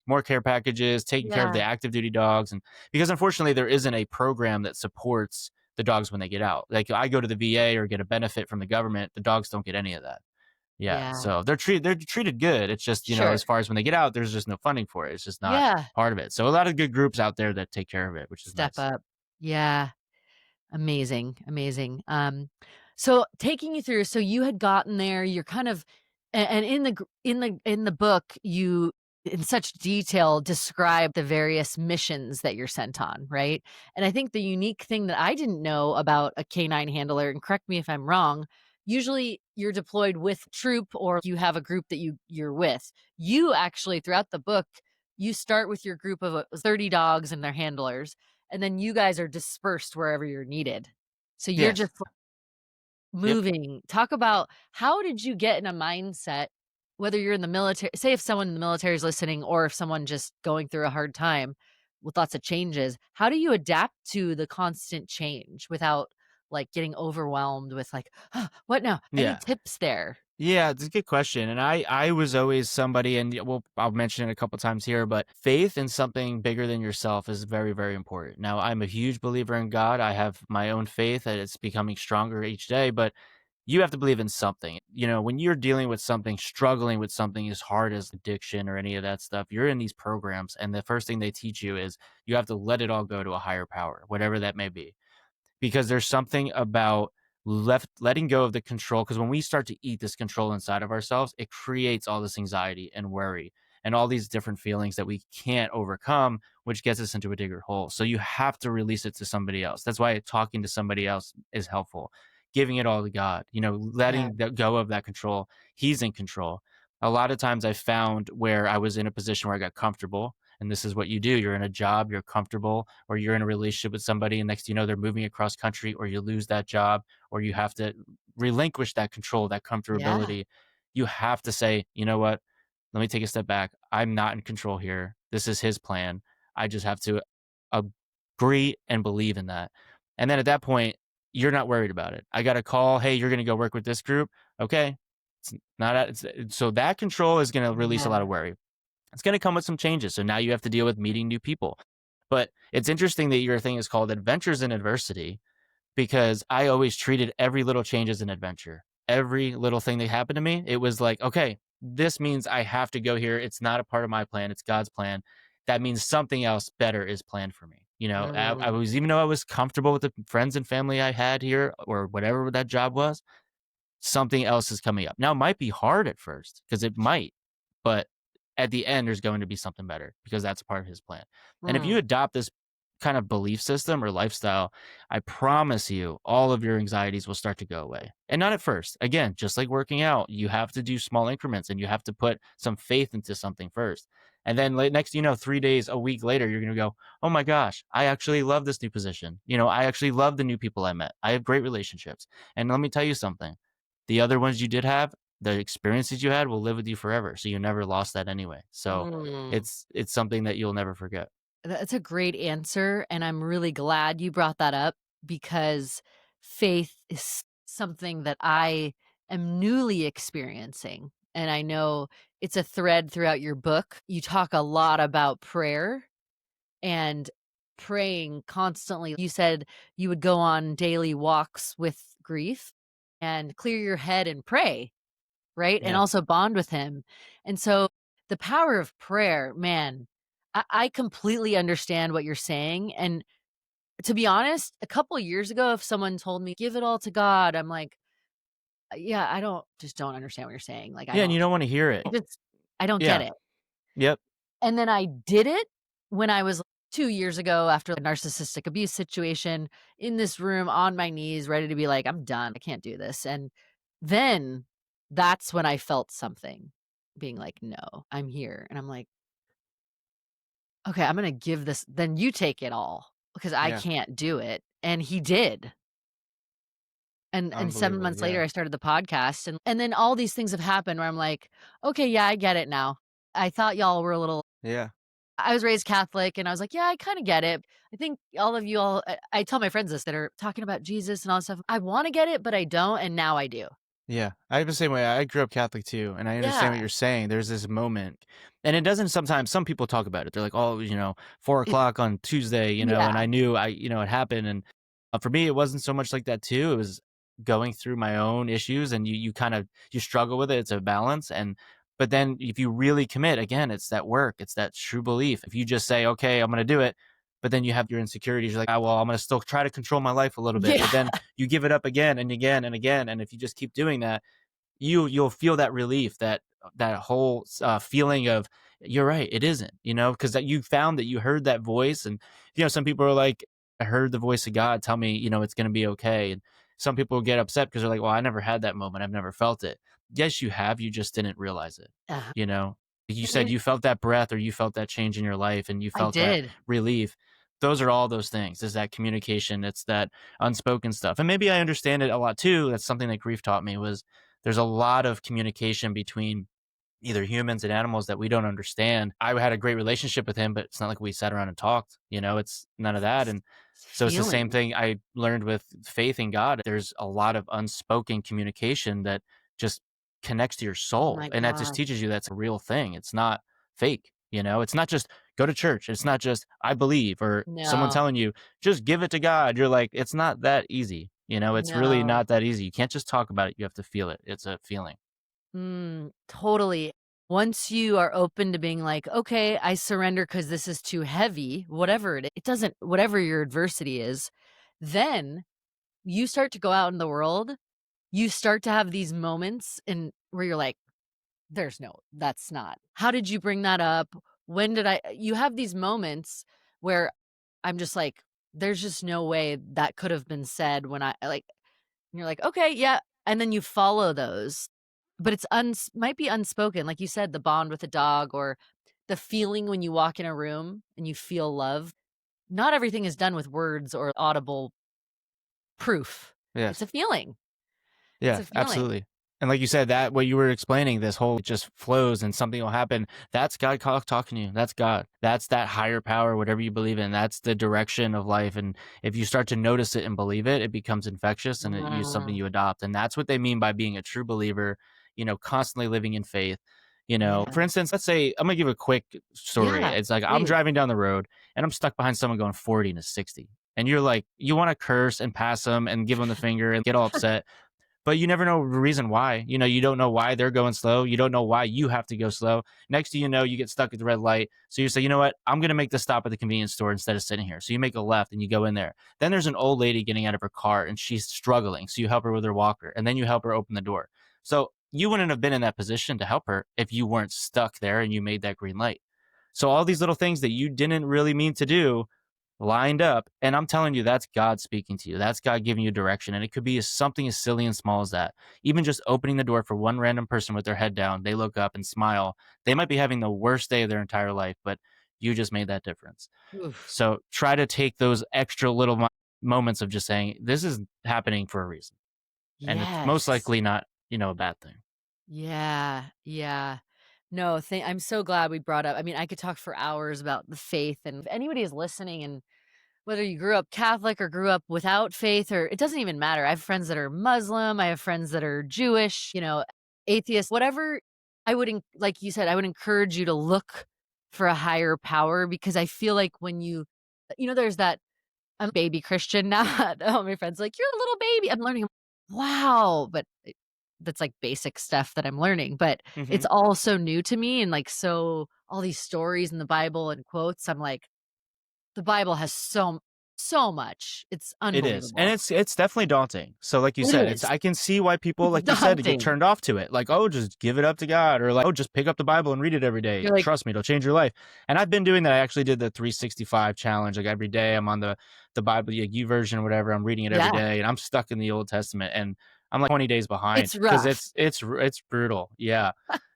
more care packages, taking care of the yeah, active duty dogs, and because unfortunately there isn't a program that supports the dogs when they get out. Like I go to the VA or get a benefit from the government, the dogs don't get any of that. Yeah, yeah. so they're treated good. It's just Sure. as far as when they get out, there's just no funding for it. It's just not Yeah. part of it. So a lot of good groups out there that take care of it, which is Step nice. up. Yeah. Amazing, amazing. So taking you through, so you had gotten there, you're kind of, and in the in the book, you in such detail describe the various missions that you're sent on, right? And I think the unique thing that I didn't know about a K9 handler, and correct me if I'm wrong, usually you're deployed with troop or you have a group that you're with. You actually throughout the book, you start with your group of 30 dogs and their handlers, and then you guys are dispersed wherever you're needed. So you're Yes. just Yep. moving. Talk about how did you get in a mindset, whether you're in the military, say if someone in the military is listening, or if someone just going through a hard time with lots of changes, how do you adapt to the constant change without like getting overwhelmed with like, "Huh, what now?" Any Yeah. tips there? Yeah, it's a good question. And I was always somebody, and well, I'll mention it a couple times here, but faith in something bigger than yourself is very, very important. Now, I'm a huge believer in God. I have my own faith and it's becoming stronger each day, but you have to believe in something. When you're dealing with something, struggling with something as hard as addiction or any of that stuff, you're in these programs, and the first thing they teach you is you have to let it all go to a higher power, whatever that may be, because there's something about letting go of the control, because when we start to eat this control inside of ourselves, it creates all this anxiety and worry and all these different feelings that we can't overcome, which gets us into a bigger hole. So you have to release it to somebody else. That's why talking to somebody else is helpful. Giving it all to God, Yeah. letting go of that control. He's in control. A lot of times I found where I was in a position where I got comfortable, and this is what you do. You're in a job, you're comfortable, or you're in a relationship with somebody, and next thing you know, they're moving across country, or you lose that job, or you have to relinquish that control, that Yeah. comfortability. You have to say, you know what? Let me take a step back. I'm not in control here. This is his plan. I just have to agree and believe in that. And then at that point, you're not worried about it. I got a call. Hey, you're going to go work with this group. Okay. It's not, so that control is going to release a lot of Yeah. worry. It's going to come with some changes. So now you have to deal with meeting new people. But it's interesting that your thing is called Adventures in Adversity, because I always treated every little change as an adventure. Every little thing that happened to me, it was like, okay, this means I have to go here. It's not a part of my plan, it's God's plan. That means something else better is planned for me. I Mm. was, even though I was comfortable with the friends and family I had here or whatever that job was, something else is coming up. Now, it might be hard at first because it might, but at the end, there's going to be something better because that's a part of his plan. And if you Mm. adopt this kind of belief system or lifestyle, I promise you, all of your anxieties will start to go away. And not at first. Again, just like working out, you have to do small increments and you have to put some faith into something first. And then next, 3 days, a week later, you're going to go, oh my gosh, I actually love this new position. I actually love the new people I met. I have great relationships. And let me tell you something, the other ones you did have, the experiences you had will live with you forever. So you never lost that anyway. So Mm. it's something that you'll never forget. That's a great answer, and I'm really glad you brought that up because faith is something that I am newly experiencing, and I know it's a thread throughout your book. You talk a lot about prayer and praying constantly. You said you would go on daily walks with grief and clear your head and pray, right? And Yeah. also bond with him. And so the power of prayer, man, I completely understand what you're saying. And to be honest, a couple of years ago, if someone told me, give it all to God, I'm like, yeah, I don't understand what you're saying. Like, Yeah. And you don't want to hear it. I don't get Yeah. it. Yep. And then I did it when I was 2 years ago after a narcissistic abuse situation in this room on my knees, ready to be like, I'm done. I can't do this. And then that's when I felt something being like, no, I'm here. And I'm like, okay, I'm going to give this, then you take it all because I Yeah. can't do it. And he did. And 7 Unbelievable. months later, Yeah. I started the podcast. And then all these things have happened where I'm like, okay, yeah, I get it now. I thought y'all were a little Yeah. I was raised Catholic and I was like, "Yeah, I kinda get it." I think all of you all I tell my friends this that are talking about Jesus and all this stuff. I wanna get it, but I don't, and now I do. Yeah, I have the same way. I grew up Catholic too, and I understand what Yeah. you're saying. There's this moment, and it doesn't sometimes. Some people talk about it. They're like, "Oh, 4 o'clock on Tuesday," and Yeah. I knew it happened. And for me, it wasn't so much like that too. It was going through my own issues, and you kind of you struggle with it. It's a balance, but then if you really commit, again, it's that work. It's that true belief. If you just say, "Okay, I'm going to do it," but then you have your insecurities. You're like, oh, well, I'm going to still try to control my life a little bit. But Yeah. then you give it up again and again and again. And if you just keep doing that, you'll feel that relief, that whole feeling of, you're right, it isn't, because that you found that you heard that voice. And some people are like, I heard the voice of God tell me, it's going to be okay. And some people get upset because they're like, well, I never had that moment, I've never felt it. Yes, you have, you just didn't realize it. Uh, you know you said and you felt that breath, or you felt that change in your life, and you I felt that did. relief. Those are all those things, is that communication. It's that unspoken stuff. And maybe I understand it a lot too. That's something that grief taught me, was there's a lot of communication between either humans and animals that we don't understand. I had a great relationship with him, but it's not like we sat around and talked. It's none of that. And so it's the same Feeling. thing I learned with faith in God. There's a lot of unspoken communication that just connects to your Oh soul. my And that just God. teaches you that's a real thing. It's not fake. It's not just go to church. It's not just I believe, or someone No, telling you just give it to God. You're like, it's not that easy. It's really no. not that easy. You can't just talk about it. You have to feel it. It's a feeling. Totally. Once you are open to being like, okay, I surrender because this is too heavy, whatever it doesn't, whatever your adversity is, then you start to go out in the world. You start to have these moments and where you're like, that's not. How did you bring that up? When did you have these moments where I'm just like, there's just no way that could have been said when and you're like, okay, yeah. And then you follow those, but might be unspoken. Like you said, the bond with a dog or the feeling when you walk in a room and you feel love. Not everything is done with words or audible proof. It's Yes. a feeling. It's Yeah, a feeling. absolutely. And like you said, that what you were explaining, this whole, it just flows and something will happen. That's God talking to you. That's God. That's that higher power, whatever you believe in. That's the direction of life. And if you start to notice it and believe it, it becomes infectious, and it is something Mm, you adopt. And that's what they mean by being a true believer, constantly living in faith. For yeah. instance, let's say I'm gonna give a quick story. Yeah. It's like I'm Please. driving down the road and I'm stuck behind someone going 40 and a 60. And you're like, you want to curse and pass them and give them the finger and get all upset, but you never know the reason why. You don't know why they're going slow. You don't know why you have to go slow. Next thing you know, you get stuck at the red light. So you say, you know what? I'm going to make the stop at the convenience store instead of sitting here. So you make a left and you go in there. Then there's an old lady getting out of her car and she's struggling. So you help her with her walker, and then you help her open the door. So you wouldn't have been in that position to help her if you weren't stuck there and you made that green light. So all these little things that you didn't really mean to do lined up. And I'm telling you, that's God speaking to you. That's God giving you direction. And it could be something as silly and small as that. Even just opening the door for one random person with their head down, they look up and smile. They might be having the worst day of their entire life, but you just made that difference. Oof. So try to take those extra little moments of just saying, this is happening for a reason. And it's most Yes. likely not, a bad thing. Yeah. Yeah. No, I'm so glad we brought up. I mean, I could talk for hours about the faith, and if anybody is listening, and whether you grew up Catholic or grew up without faith, or it doesn't even matter. I have friends that are Muslim, I have friends that are Jewish, atheist, whatever. Like you said, I would encourage you to look for a higher power, because I feel like when there's that, I'm a baby Christian now. All my friends are like, you're a little baby. I'm learning. Wow. But that's like basic stuff that I'm learning, but Hmm. it's all so new to me, and like, so all these stories in the Bible and quotes, I'm like, the Bible has so much. It's It is. And unbelievable. it's definitely daunting. So like you It said, is. I can see why people, It's like you said, to get daunting. turned off to it. Like, oh, just give it up to God, or like, oh, just pick up the Bible and read it every day. You're like, Trust me, it'll change your life. And I've been doing that. I actually did the 365 challenge. Like every day I'm on the Bible, like U version or whatever. I'm reading it every yeah, day, and I'm stuck in the Old Testament, and I'm like 20 days behind it's because rough. it's brutal. Yeah.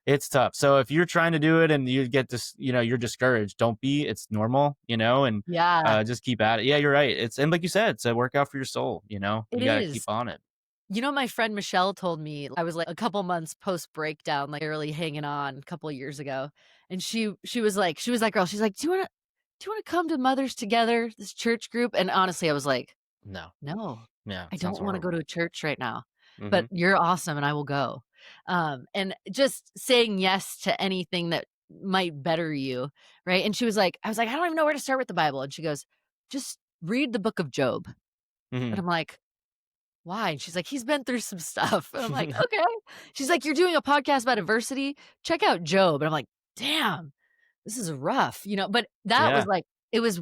It's tough. So if you're trying to do it and you get this, you're discouraged, don't be. It's normal, and Yeah, just keep at it. Yeah, you're right. And like you said, it's a workout for your soul. it You got to keep is. on it. My friend Michelle told me, I was like a couple months post breakdown, like barely hanging on a couple of years ago. And she was that girl. She's like, do you want to come to Mothers Together, this church group? And honestly, I was like, No. no, Yeah, I sounds don't wanna go horrible. to a church right now, Hmm. but you're awesome and I will go. And just saying yes to anything that might better you, right? And I was like, "I don't even know where to start with the Bible." And she goes, "Just read the book of Job." And Hmm. I'm like, "Why?" And she's like, "He's been through some stuff." And I'm like, "Okay." She's like, "You're doing a podcast about adversity? Check out Job." And I'm like, "Damn, this is rough," but that was Yeah. like it was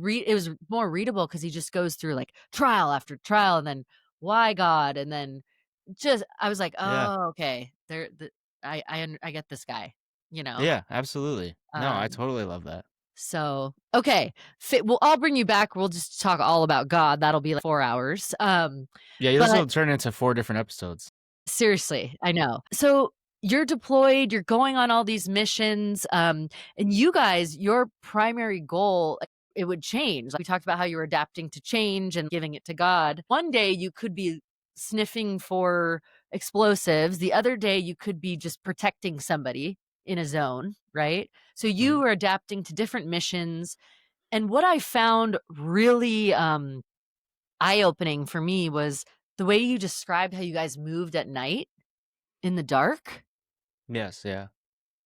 more readable because he just goes through, like, trial after trial, and then why God, and then just I was like, Yeah. "Oh, okay. I get this guy," you know? Yeah, absolutely. No, I Um, totally love that. so, okay. Well, I'll bring you back. We'll just talk all about God. That'll be like 4 hours. Yeah, this But will turn into 4 different episodes. seriously, I know. So, you're deployed, you're going on all these missions, and you guys, your primary goal, like, it would change. Like, we talked about how you were adapting to change and giving it to God. One day you could be sniffing for explosives. The other day you could be just protecting somebody in a zone, right? So you Mhm. were adapting to different missions. And what I found really eye-opening for me was the way you described how you guys moved at night in the dark. Yes, yeah.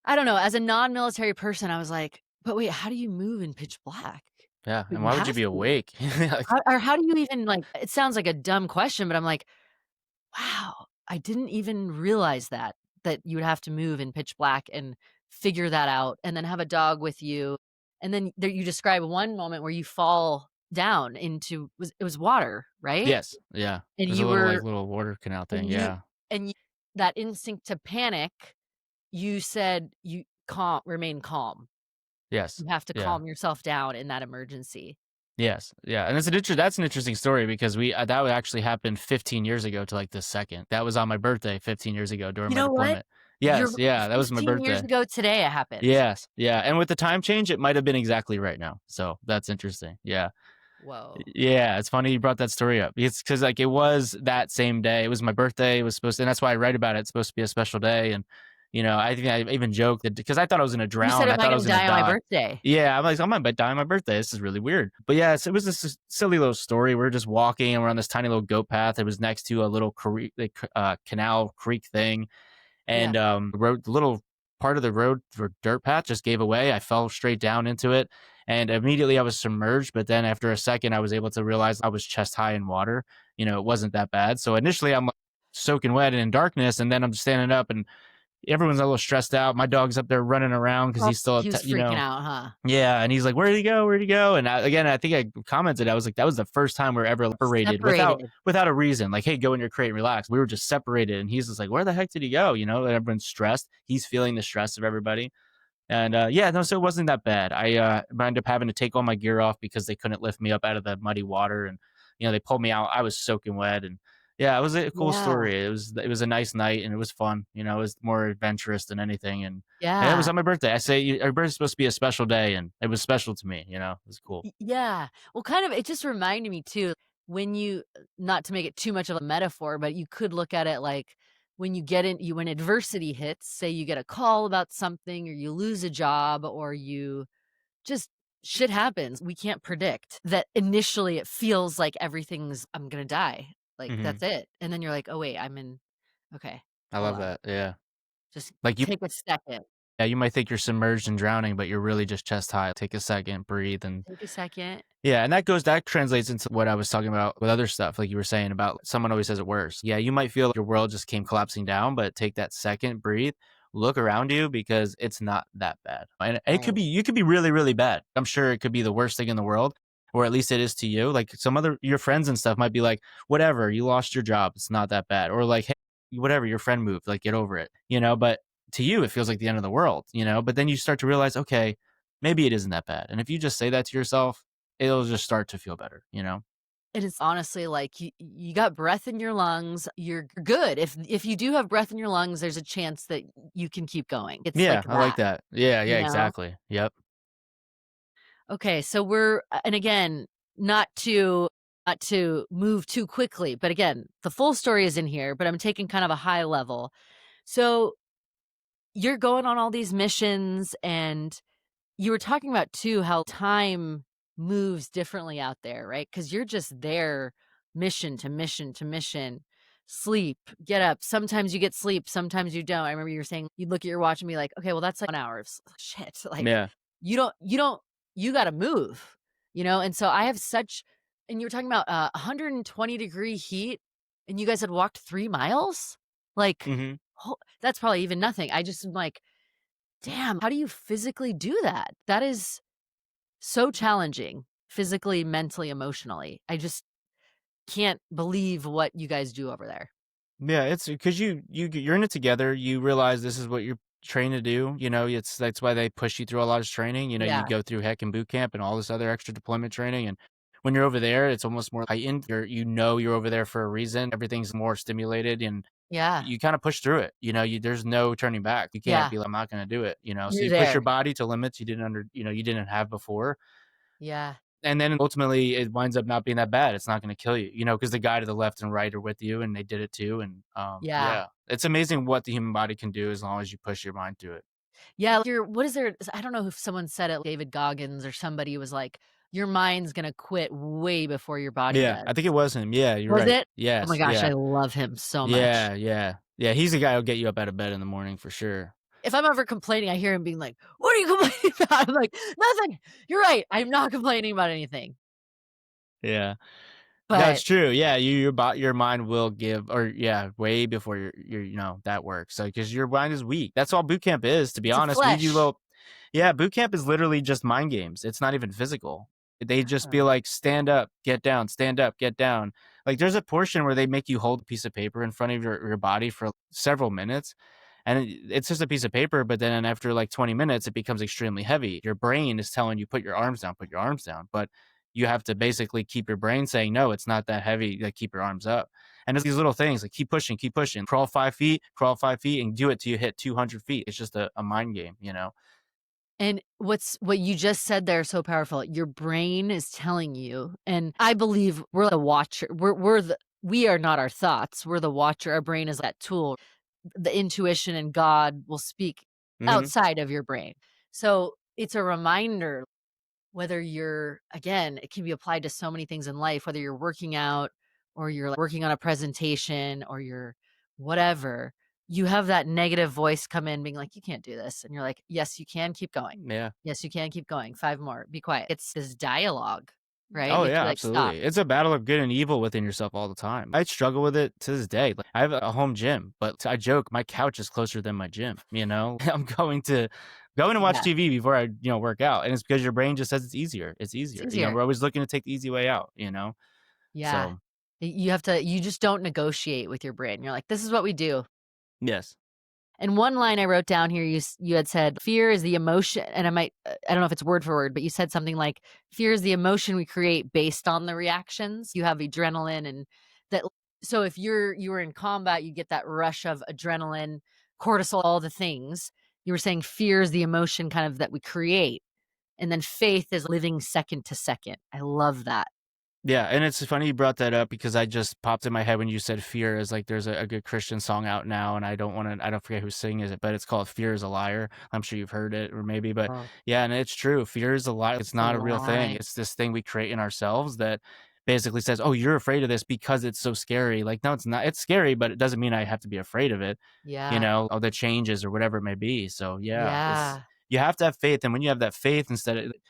I don't know, as a non-military person, I was like, "But wait, how do you move in pitch black?" Yeah, But and you why would you have be to. awake? Like Or how do you even, like, it sounds like a dumb question, but I'm like, "Wow, I didn't even realize that you would have to move in pitch black and figure that out, and then have a dog with you." And then there you describe one moment where you fall down into it was water, right? Yes, yeah. And There's a you little, like, were little water canal thing, and you yeah. and you that instinct to panic, you said you remain calm. Yes, You have to yeah. calm yourself down in that emergency. Yes, yeah, and that's an interesting story because that would actually happen 15 years ago to, like, the second. That was on my birthday 15 years ago during You my know what? deployment. You're Yes, yeah, that was my 15 years birthday. ago today it happened. Yes, yeah, and with the time change, it might have been exactly right now, so that's interesting, yeah. Whoa. Yeah, it's funny you brought that story up. It's because like, it was that same day. It was my birthday. It was supposed to and that's why I write about it. It's supposed to be a special day, and, I think I even joked that because I thought I was gonna You said, drown. I "Am I thought I gonna was gonna die on my die. birthday?" Yeah, I'm like, "I might die on my birthday. This is really weird." But, yes, it was this silly little story. We're just walking, and we're on this tiny little goat path. It was next to a little canal creek thing, Yeah. and the little part of the road for dirt path just gave away. I fell straight down into it, and immediately I was submerged. But then after a second, I was able to realize I was chest high in water. It wasn't that bad. So initially, I'm like soaking wet and in darkness, and then I'm standing up, and everyone's a little stressed out. My dog's up there running around because Oh, he's still, he was freaking out, huh? yeah, and he's like, "Where'd he go? Where'd he go?" And again, I think I commented, I was like, "That was the first time we're ever separated Separated. without a reason. Like, hey, go in your crate and relax." We were just separated, and he's just like, "Where the heck did he go?" And everyone's stressed. He's feeling the stress of everybody, and yeah, no, so it wasn't that bad. I ended up having to take all my gear off because they couldn't lift me up out of the muddy water, and they pulled me out. I was soaking wet, and yeah, it was a cool Yeah. story. It was a nice night, and it was fun. It was more adventurous than anything, and it was Yeah. on my birthday. I say your birthday's supposed to be a special day, and it was special to me. It was cool. Yeah. Well, kind of it just reminded me too, when you not to make it too much of a metaphor, but you could look at it like when when adversity hits, say you get a call about something or you lose a job or you just shit happens. We can't predict that initially it feels like I'm gonna die. Like Hmm. that's it. And then you're like, oh wait, okay, I hold love on. that. Yeah, Just like take a second. you might think you're submerged and drowning, but you're really just chest high. Take a second, breathe, and Take a second. yeah, and that translates into what I was talking about with other stuff, like you were saying about someone always says it worse. Yeah, you might feel like your world just came collapsing down, but take that second, breathe, look around you because it's not that bad. And it could Right. be, you could be really, really bad. I'm sure it could be the worst thing in the world, or at least it is to you. Like your friends and stuff might be like, whatever, you lost your job. It's not that bad. Or like, hey, whatever, your friend moved, like get over it. But to you, it feels like the end of the world. But then you start to realize, okay, maybe it isn't that bad. And if you just say that to yourself, it'll just start to feel better. And it's honestly like you got breath in your lungs, you're good. If you do have breath in your lungs, there's a chance that you can keep going. It's Yeah, like I like that, that. Yeah, you yeah, know? exactly. Yep. Okay, so and again, not to move too quickly, but again, the full story is in here, but I'm taking kind of a high level. So you're going on all these missions, and you were talking about too how time moves differently out there, right? Because you're just there, mission to mission to mission. Sleep, get up. Sometimes you get sleep, sometimes you don't. I remember you were saying you'd look at your watch and be like, okay, well, that's like 1 hour of shit. Like Yeah. you got to move. And so I have and you were talking about 120-degree heat, and you guys had walked 3 miles. Like, Mhm. that's probably even nothing. I just am like, damn, how do you physically do that? That is so challenging. physically, mentally, emotionally. I just can't believe what you guys do over there. Yeah, it's because you're in it together. You realize this is what you're trained to do. That's why they push you through a lot of training. You Yeah. go through heck and boot camp and all this other extra deployment training. And when you're over there, it's almost more heightened. You're over there for a reason. Everything's more stimulated, and Yeah. you kind of push through it. There's no turning back. You can't Yeah. be like, I'm not going to do it. So You're you push there. your body to limits you didn't have before. Yeah. And then ultimately it winds up not being that bad. It's not gonna kill you, because the guy to the left and right are with you and they did it too, and, Yeah. yeah. It's amazing what the human body can do as long as you push your mind through it. Yeah, what is there I don't know if someone said it, David Goggins or somebody was like, "Your mind's gonna quit way before your body Yeah, does." I think it was him. Yeah, you're Was right. it? Oh my Yes, gosh, I yeah. love him so much. Yeah, yeah. Yeah, he's the guy who'll get you up out of bed in the morning for sure. If I'm ever complaining, I hear him being like, "What are you complaining about?" I'm like, "Nothing. You're right. I'm not complaining about anything." Yeah. No, it's But true. Yeah, your mind will give, or yeah, way before that works. So because your mind is weak. That's all boot camp is, to be it's a honest. We do flesh. little, yeah. Boot camp is literally just mind games. It's not even physical. They just be Oh. like, stand up, get down, stand up, get down. Like there's a portion where they make you hold a piece of paper in front of your body for several minutes. And it's just a piece of paper, but then after like 20 minutes, it becomes extremely heavy. Your brain is telling you, put your arms down. But you have to basically keep your brain saying, no, it's not that heavy. Like keep your arms up. And it's these little things like keep pushing, crawl 5 feet and do it till you hit 200 feet. It's just a mind game. And what you just said there is so powerful. Your brain is telling you, and I believe we're the watcher. We are not our thoughts. We're the watcher. Our brain is that tool. The intuition and God will speak Hmm. outside of your brain. So it's a reminder whether you're again, it can be applied to so many things in life, whether you're working out or you're like, working on a presentation or you're whatever, you have that negative voice come in being like, you can't do this. And you're like, yes, you can keep going. Yeah. Yes, you can keep going. 5 more. Be quiet. It's this dialogue, right? Oh You have to yeah, be like, stop. absolutely. It's a battle of good and evil within yourself all the time. I struggle with it to this day. Like, I have a home gym, but I joke my couch is closer than my gym. I'm going to watch Yeah. TV before I work out, and it's because your brain just says it's easier. It's It's easier. easier. We're always looking to take the easy way out. Yeah. So You just don't negotiate with your brain. You're like, this is what we do. yes, And one line I wrote down here, you had said, "Fear is the emotion," and I don't know if it's word for word, but you said something like, "Fear is the emotion we create based on the reactions." You have adrenaline and that so if you were in combat, you get that rush of adrenaline, cortisol, all the things. You were saying fear is the emotion kind of that we create, and then faith is living second to second. I love that. yeah, and it's funny you brought that up because I just popped in my head when you said fear is like there's a good Christian song out now, and I don't forget who's singing it, but it's called "Fear Is a Liar." I'm sure you've heard it, or maybe, but Oh, yeah, and it's true. Fear is a lie. It's it's a not a real thing. lie. It's this thing we create in ourselves that basically says, "Oh, you're afraid of this because it's so scary." Like, no, it's not. It's scary, but it doesn't mean I have to be afraid of it. Yeah. All the changes or whatever it may be. So yeah, it's Yeah. you have to have faith, and when you have that faith,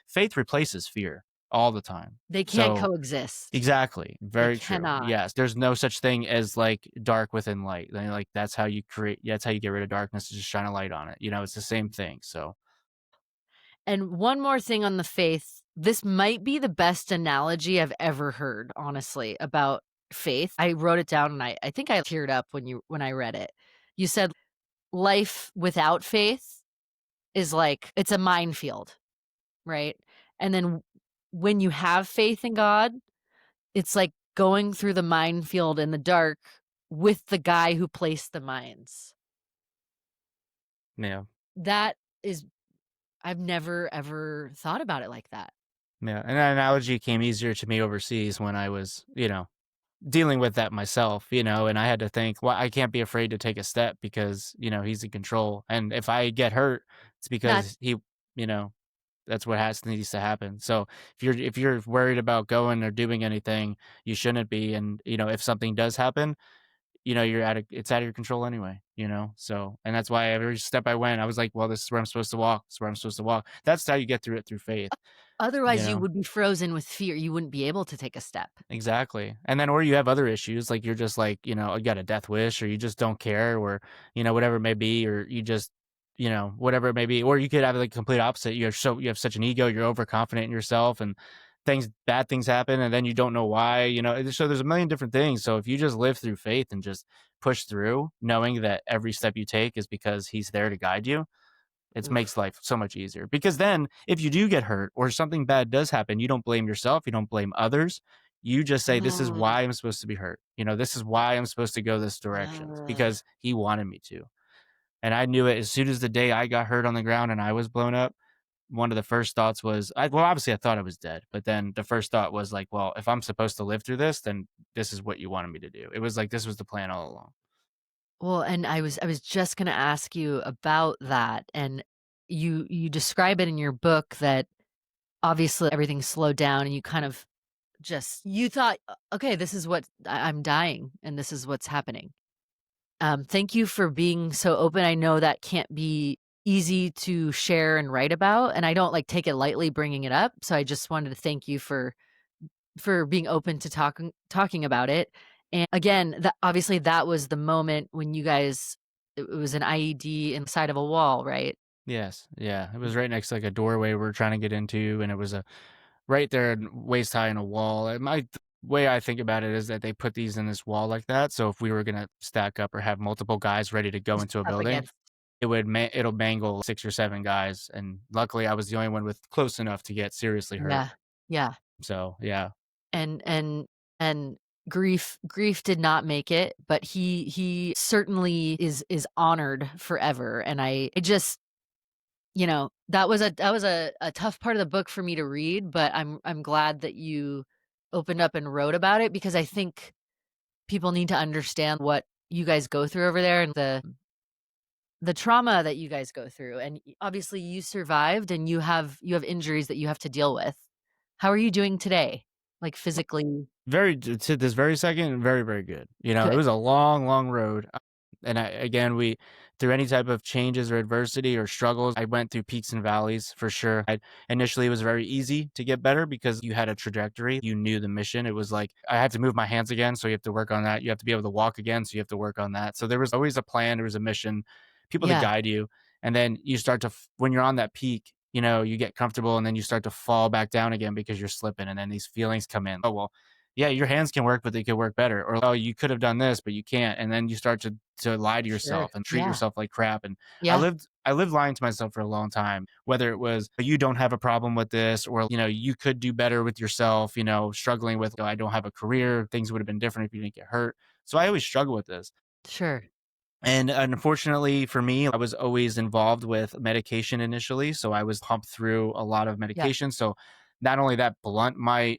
faith replaces fear all the time. They can't So coexist. exactly. They Very true. cannot. Yes. There's no such thing as like dark within light. Like that's how you create, yeah, that's how you get rid of darkness, is just shine a light on it. It's the same thing. So And one more thing on the faith. This might be the best analogy I've ever heard, honestly, about faith. I wrote it down and I think I teared up when I read it. You said life without faith is like it's a minefield, right? And then when you have faith in God, it's like going through the minefield in the dark with the guy who placed the mines. yeah. That is I've never ever thought about it like that. Yeah. And that analogy came easier to me overseas when I was, dealing with that myself, and I had to think, well, I can't be afraid to take a step because, he's in control. And if I get hurt, it's Not because you know, that's what needs to happen. So if you're worried about going or doing anything, you shouldn't be. And if something does happen, it's out of your control anyway. So, and that's why every step I went, I was like, well, this is where I'm supposed to walk. This is where I'm supposed to walk. That's how you get through it, through faith, you otherwise you know? would be frozen with fear. You wouldn't be able to take a step. Exactly. And then, or you have other issues, like you're just like, you got a death wish, or you just don't care, or, whatever it may be, or you just, whatever it may be, or you could have the complete opposite. You have such an ego, you're overconfident in yourself, and bad things happen, and then you don't know why, so there's a million different things. So if you just live through faith and just push through, knowing that every step you take is because he's there to guide you, it makes Oof. life so much easier. Because then if you do get hurt or something bad does happen, you don't blame yourself, you don't blame others. You just say, this is Mm. why I'm supposed to be hurt. This is why I'm supposed to go this direction. It's Uh, because he wanted me to. And I knew it as soon as the day I got hurt on the ground and I was blown up. One of the first thoughts was, well, obviously I thought I was dead, but then the first thought was like, well, if I'm supposed to live through this, then this is what you wanted me to do. It was like, this was the plan all along. well, and I was just gonna ask you about that, and you describe it in your book that obviously everything slowed down and you kind of just you thought, Okay, this is what I'm dying and this is what's happening." Thank you for being so open. I know that can't be easy to share and write about, and I don't, like, take it lightly bringing it up, so I just wanted to thank you for being open to talking about it, and again, that obviously, that was the moment when you guys it was an IED inside of a wall, right? Yes. Yeah. It was right next to like a doorway we were trying to get into, and it was right there waist high in a wall. And way I think about it is that they put these in this wall like that. So if we were going to stack up or have multiple guys ready to go Just into a up building, against. it'll mangle 6 or 7 guys. And luckily I was the only one with close enough to get seriously hurt. Yeah, yeah, So yeah. and grief did not make it, but he certainly is honored forever, and I just that was a tough part of the book for me to read, but I'm glad that you opened up and wrote about it because I think people need to understand what you guys go through over there and the trauma that you guys go through, and obviously you survived and you have injuries that you have to deal with. How are you doing today? Like, physically? Very to this very second, very, very good. It Good. was a long, long road. And we through any type of changes or adversity or struggles, I went through peaks and valleys for sure. Initially, it was very easy to get better because you had a trajectory. You knew the mission. It was like I had to move my hands again, so you have to work on that. You have to be able to walk again, so you have to work on that. So there was always a plan. There was a mission, people to Yeah, guide you, and then you start to when you're on that peak. You get comfortable and then you start to fall back down again because you're slipping. And then these feelings come in. Oh, well, yeah, your hands can work, but they could work better. Or, oh, you could have done this, but you can't. And then you start to lie to sure. yourself and treat Yeah, yourself like crap. And yeah, I lived lying to myself for a long time, whether it was you don't have a problem with this, or you could do better with yourself, struggling with, I don't have a career, things would have been different if you didn't get hurt. So I always struggle with this. sure. And unfortunately for me, I was always involved with medication initially. So I was pumped through a lot of Yeah, medication. So not only that blunt my,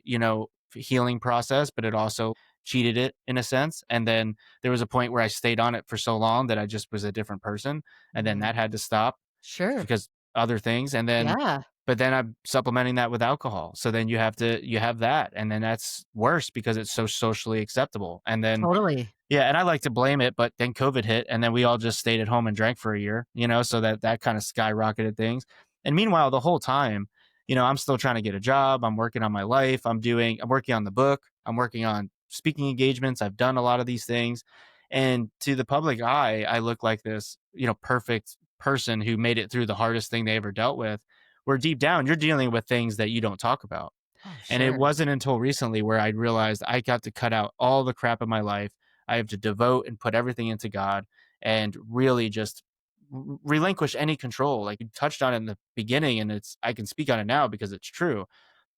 healing process, but it also cheated it in a sense. And then there was a point where I stayed on it for so long that I just was a different person. And then mhm, that had to stop sure. because other things. And then, Yeah, but then I'm supplementing that with alcohol. So then you have that. And then that's worse because it's so socially acceptable. And then totally. yeah, and I like to blame it, but then COVID hit, and then we all just stayed at home and drank for a year, so that kind of skyrocketed things. And meanwhile, the whole time, I'm still trying to get a job. I'm working on my life. I'm working on the book. I'm working on speaking engagements. I've done a lot of these things. And to the public eye, I look like this, perfect person who made it through the hardest thing they ever dealt with. Where deep down, you're dealing with things that you don't talk about. Oh, And it sure. wasn't until recently where I realized I got to cut out all the crap in my life. I have to devote and put everything into God and really just relinquish any control. Like you touched on it in the beginning, and I can speak on it now because it's true,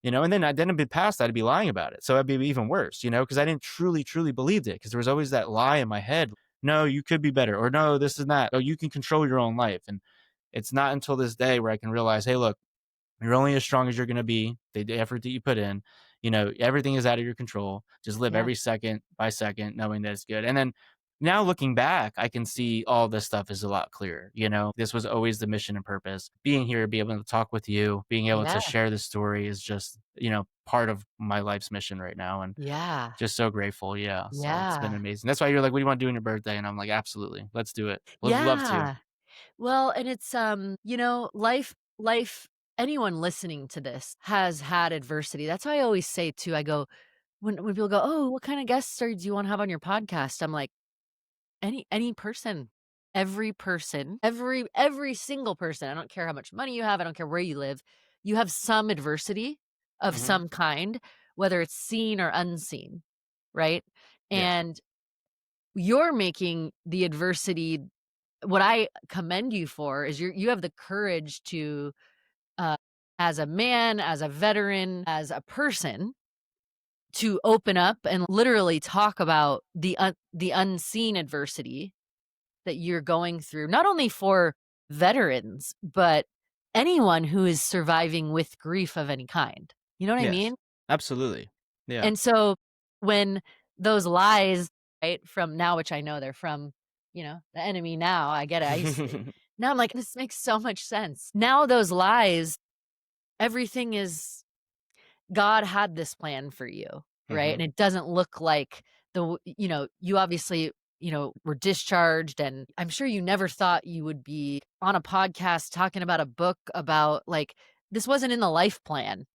and then it'd be past that, I'd be lying about it. So it'd be even worse, because I didn't truly, truly believe it because there was always that lie in my head. No, you could be better, or no, this is not. Oh, you can control your own life. And it's not until this day where I can realize, hey, look, you're only as strong as you're going to be, the effort that you put in. Everything is out of your control. Just live Yeah, every second by second, knowing that it's good. And then now looking back, I can see all this stuff is a lot clearer. This was always the mission and purpose. Being here, be able to talk with you, being able yeah, to share this story is just, part of my life's mission right now. And yeah, just so grateful. Yeah. So it's been yeah, amazing. That's why you're like, what do you want to do on your birthday? And I'm like, absolutely. Let's do it. Would love to. yeah. Well, and it's, life anyone listening to this has had adversity. That's why I always say too, I go when people go, "Oh, what kind of guests do you wanna have on your podcast?" I'm like, Any person. Every person, every single person. I don't care how much money you have, I don't care where you live. You have some adversity of Mhm. some kind, whether it's seen or unseen, right? Yes. And you're making the adversity, what I commend you for is you have the courage to, uh, as a man, as a veteran, as a person, to open up and literally talk about the unseen adversity that you're going through, not only for veterans, but anyone who is surviving with grief of any kind. You know what I Yes. mean? Absolutely. Yeah. And so when those lies, right, from now, which I know they're from, the enemy now, I get it. Now I'm like, this makes so much sense. Now those lies, everything is God had this plan for you, right? Mhm. And it doesn't look like you obviously, were discharged. And I'm sure you never thought you would be on a podcast talking about a book about like, this wasn't in the life plan, I'm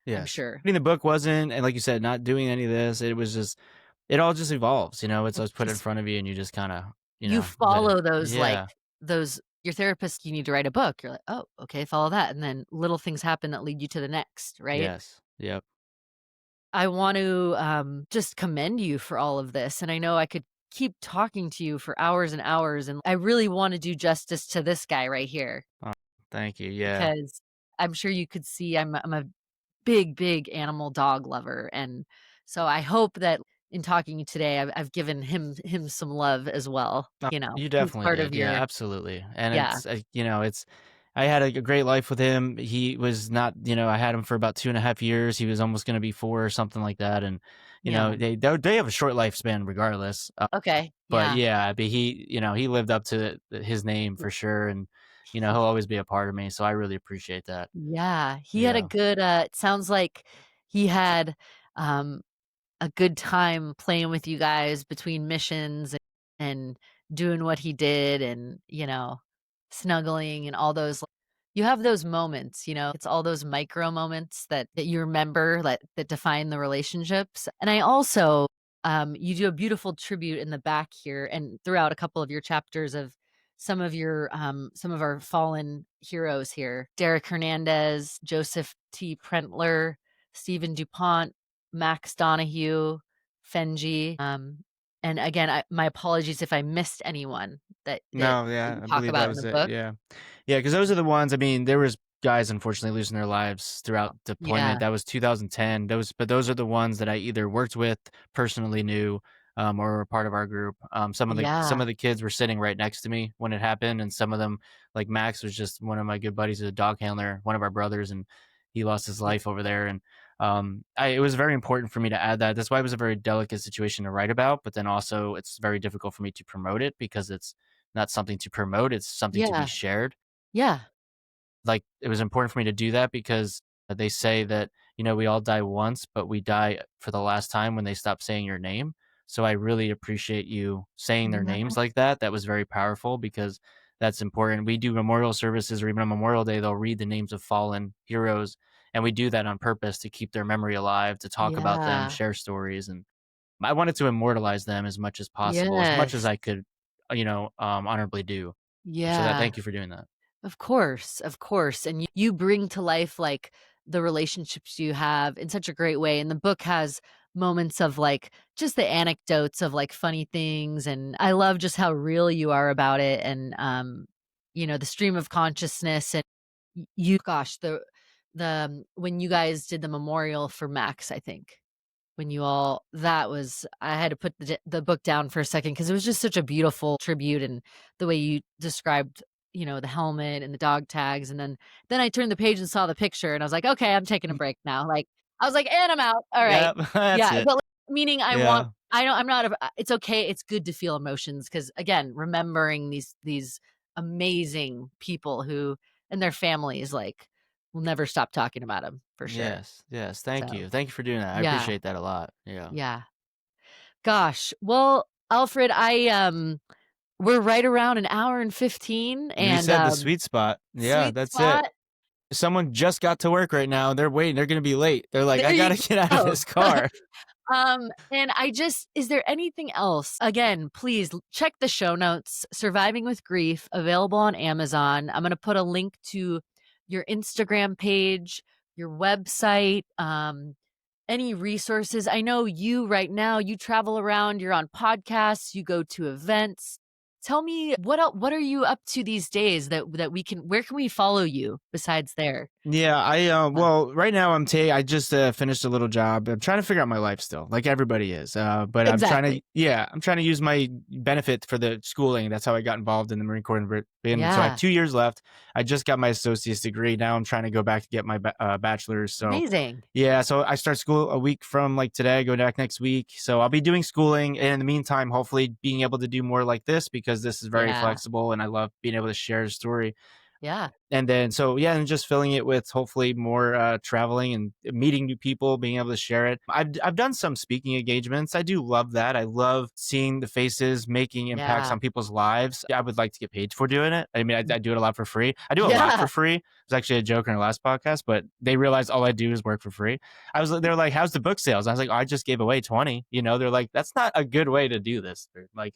Yes. sure. Reading the book wasn't, and like you said, not doing any of this. It was just, it all just evolves. It's always put in Just front of you, and you just kind of, you let it. follow those, like, Yeah. your therapist, you need to write a book. You're like, "Oh, okay, follow that." And then little things happen that lead you to the next, right? Yes. Yep. I want to, just commend you for all of this, and I know I could keep talking to you for hours and hours, and I really wanna do justice to this guy right here Oh, thank you. Yeah. because I'm sure you could see I'm a big, big animal dog lover, and so I hope that in talking to you today, I've given him some love as well, Oh, you he's definitely part of did. Yeah, your absolutely. And yeah, it's, I had a great life with him. He was not, I had him for about 2.5 years. He was almost going to be 4 or something like that. And, yeah. they have a short lifespan regardless. Okay, But yeah. yeah, but he lived up to his name for sure. And, he'll always be a part of me. So I really appreciate that. Yeah, he had a Yeah. good, it sounds like he had, um, a good time playing with you guys between missions and doing what he did and, snuggling and all those you have those moments, it's all those micro moments that you remember that define the relationships. And I also, you do a beautiful tribute in the back here and throughout a couple of your chapters of some of our fallen heroes here. Derek Hernandez, Joseph T. Prentler, Stephen DuPont, Max Donahue, Fenji. And again, my apologies if I missed anyone that No, yeah, you I talk believe that about in was the it. book. Yeah. Yeah, because those are the ones. I mean, there was guys unfortunately losing their lives throughout deployment. Yeah, That was 2010. Those are the ones that I either worked with, personally knew, or were part of our group. Some yeah, of the kids were sitting right next to me when it happened, and some of them, like Max, was just one of my good buddies, a dog handler, one of our brothers, and he lost his yeah, life over there. And it was very important for me to add that. That's why it was a very delicate situation to write about. But then also, it's very difficult for me to promote it because it's not something to promote; it's something to be yeah, shared. yeah, Like, it was important for me to do that because they say that, we all die once, but we die for the last time when they stop saying your name. So I really appreciate you saying their yeah, names like that. That was very powerful because that's important. We do memorial services, or even on Memorial Day, they'll read the names of fallen heroes. And we do that on purpose to keep their memory alive, to talk about them, yeah, share stories. And I wanted to immortalize them as much as possible, as much as yes, I could, honorably do. So that, yeah. thank you for doing that. Of course, and you bring to life, like, the relationships you have in such a great way, and the book has moments of, like, just the anecdotes of, like, funny things, and I love just how real you are about it, and, the stream of consciousness, and you gosh, when you guys did the memorial for Max, I think. When you all that was I had to put the book down for a second because it was just such a beautiful tribute and the way you described, the helmet and the dog tags, and then I turned the page and saw the picture, and I was like, "Okay, I'm taking a break now." Like, I was like, "And I'm out. Alright." Yeah, that's Yeah, it. but, like, meaning Yeah. I don't I'm not a it's okay, it's good to feel emotions because again, remembering these amazing people who and their families, like, will never stop talking about them for sure. Yes, yes, thank So, you. Thank you for doing that. I yeah, appreciate that a lot. Yeah. yeah. Gosh. Well, Alfred, we're right around an hour and 15 You and, said the sweet spot. Yeah, sweet that's it. spot. Someone just got to work right now. They're waiting. They're gonna be late. They're like, There "I you gotta get out of go. this car." And is there anything else? Again, please check the show notes. Surviving with Grief, available on Amazon. I'm gonna put a link to your Instagram page your website, any resources. I know you right now, you travel around, you're on podcasts, you go to events. Tell me what are you up to these days that we can where can we follow you besides there? Yeah, Uh, well, right now I just finished a little job. I'm trying to figure out my life still, like everybody is. But exactly. I'm trying to use my benefit for the schooling. That's how I got involved in the Marine Corps. And so I have Yeah. 2 years left. I just got my associate's degree. Now I'm trying to go back to get my bachelor's. So Amazing. yeah, so I start school a week from like today, go back next week. So I'll be doing schooling. And in the meantime, hopefully being able to do more like this because this is very Yeah. flexible and I love being able to share a story. Yeah. And then so yeah, and just filling it with hopefully more traveling and meeting new people, being able to share it. I've done some speaking engagements. I do love that. I love seeing the faces making impacts Yeah. on people's lives. I would like to get paid for doing it. I mean, I do it a lot for free. I do a lot Yeah. for free. It was actually a joke in our last podcast, but they realized all I do is work for free. They're like, "How's the book sales?" I was like, "I just gave away 20." They're like, "That's not a good way to do this." Like,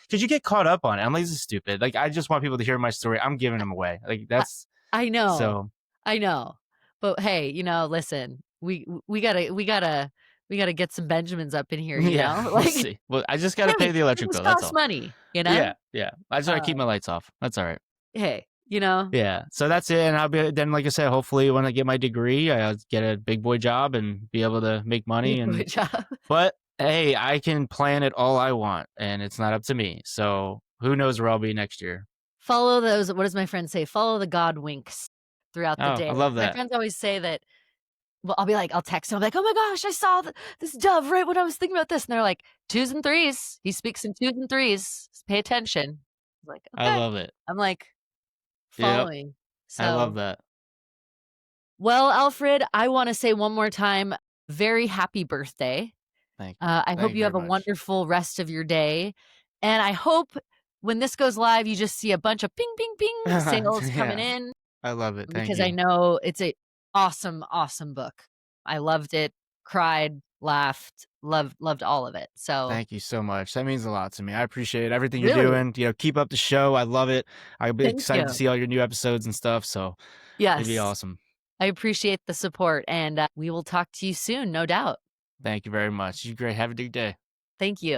because you get caught up on it. I'm like, "This is stupid." Like, I just want people to hear my story. I'm giving them away. Like I that's I know. so I know. But hey, listen, we gotta get some Benjamins up in here, yeah, we'll Like, see. Well, I just got to hey, pay the electric things bill. That's cost all. money. Yeah, yeah. I just got to keep Uh, my lights off. That's all right. hey, Yeah. So that's it. And I'll be then, like I said, hopefully when I get my degree, I'll get a big boy job and be able to make money. good job. But hey, I can plan it all I want, and it's not up to me. So who knows where I'll be next year? Follow those what does my friend say? Follow the God winks throughout the Oh, day. I love My that. friends always say that well, I'll be like, I'll text them, I'm like, "Oh my gosh, I saw this dove right when I was thinking about this." And they're like, "Twos and threes. He speaks in twos and threes. Just pay attention." I'm like, I "Okay." love it. I'm like, Yep. following. I love So, that. well, Alfred, I wanna say one more time, very happy birthday. Thank you. I Thank hope you you very have a much. wonderful rest of your day, and I hope when this goes live, you just see a bunch of ping, ping, ping sales coming Yeah. in I love it. Thank because I you. know it's a awesome, awesome book. I loved it, cried, laughed, loved all of it. So, Thank you so much. That means a lot to me. I appreciate everything you're really, doing. Keep up the show. I love it. I'll be thank excited to you. see all your new episodes and stuff. So it'd be Yes, awesome. I appreciate the support, and we will talk to you soon, no doubt. Thank you very much. You're great. Have a good day. Thank you.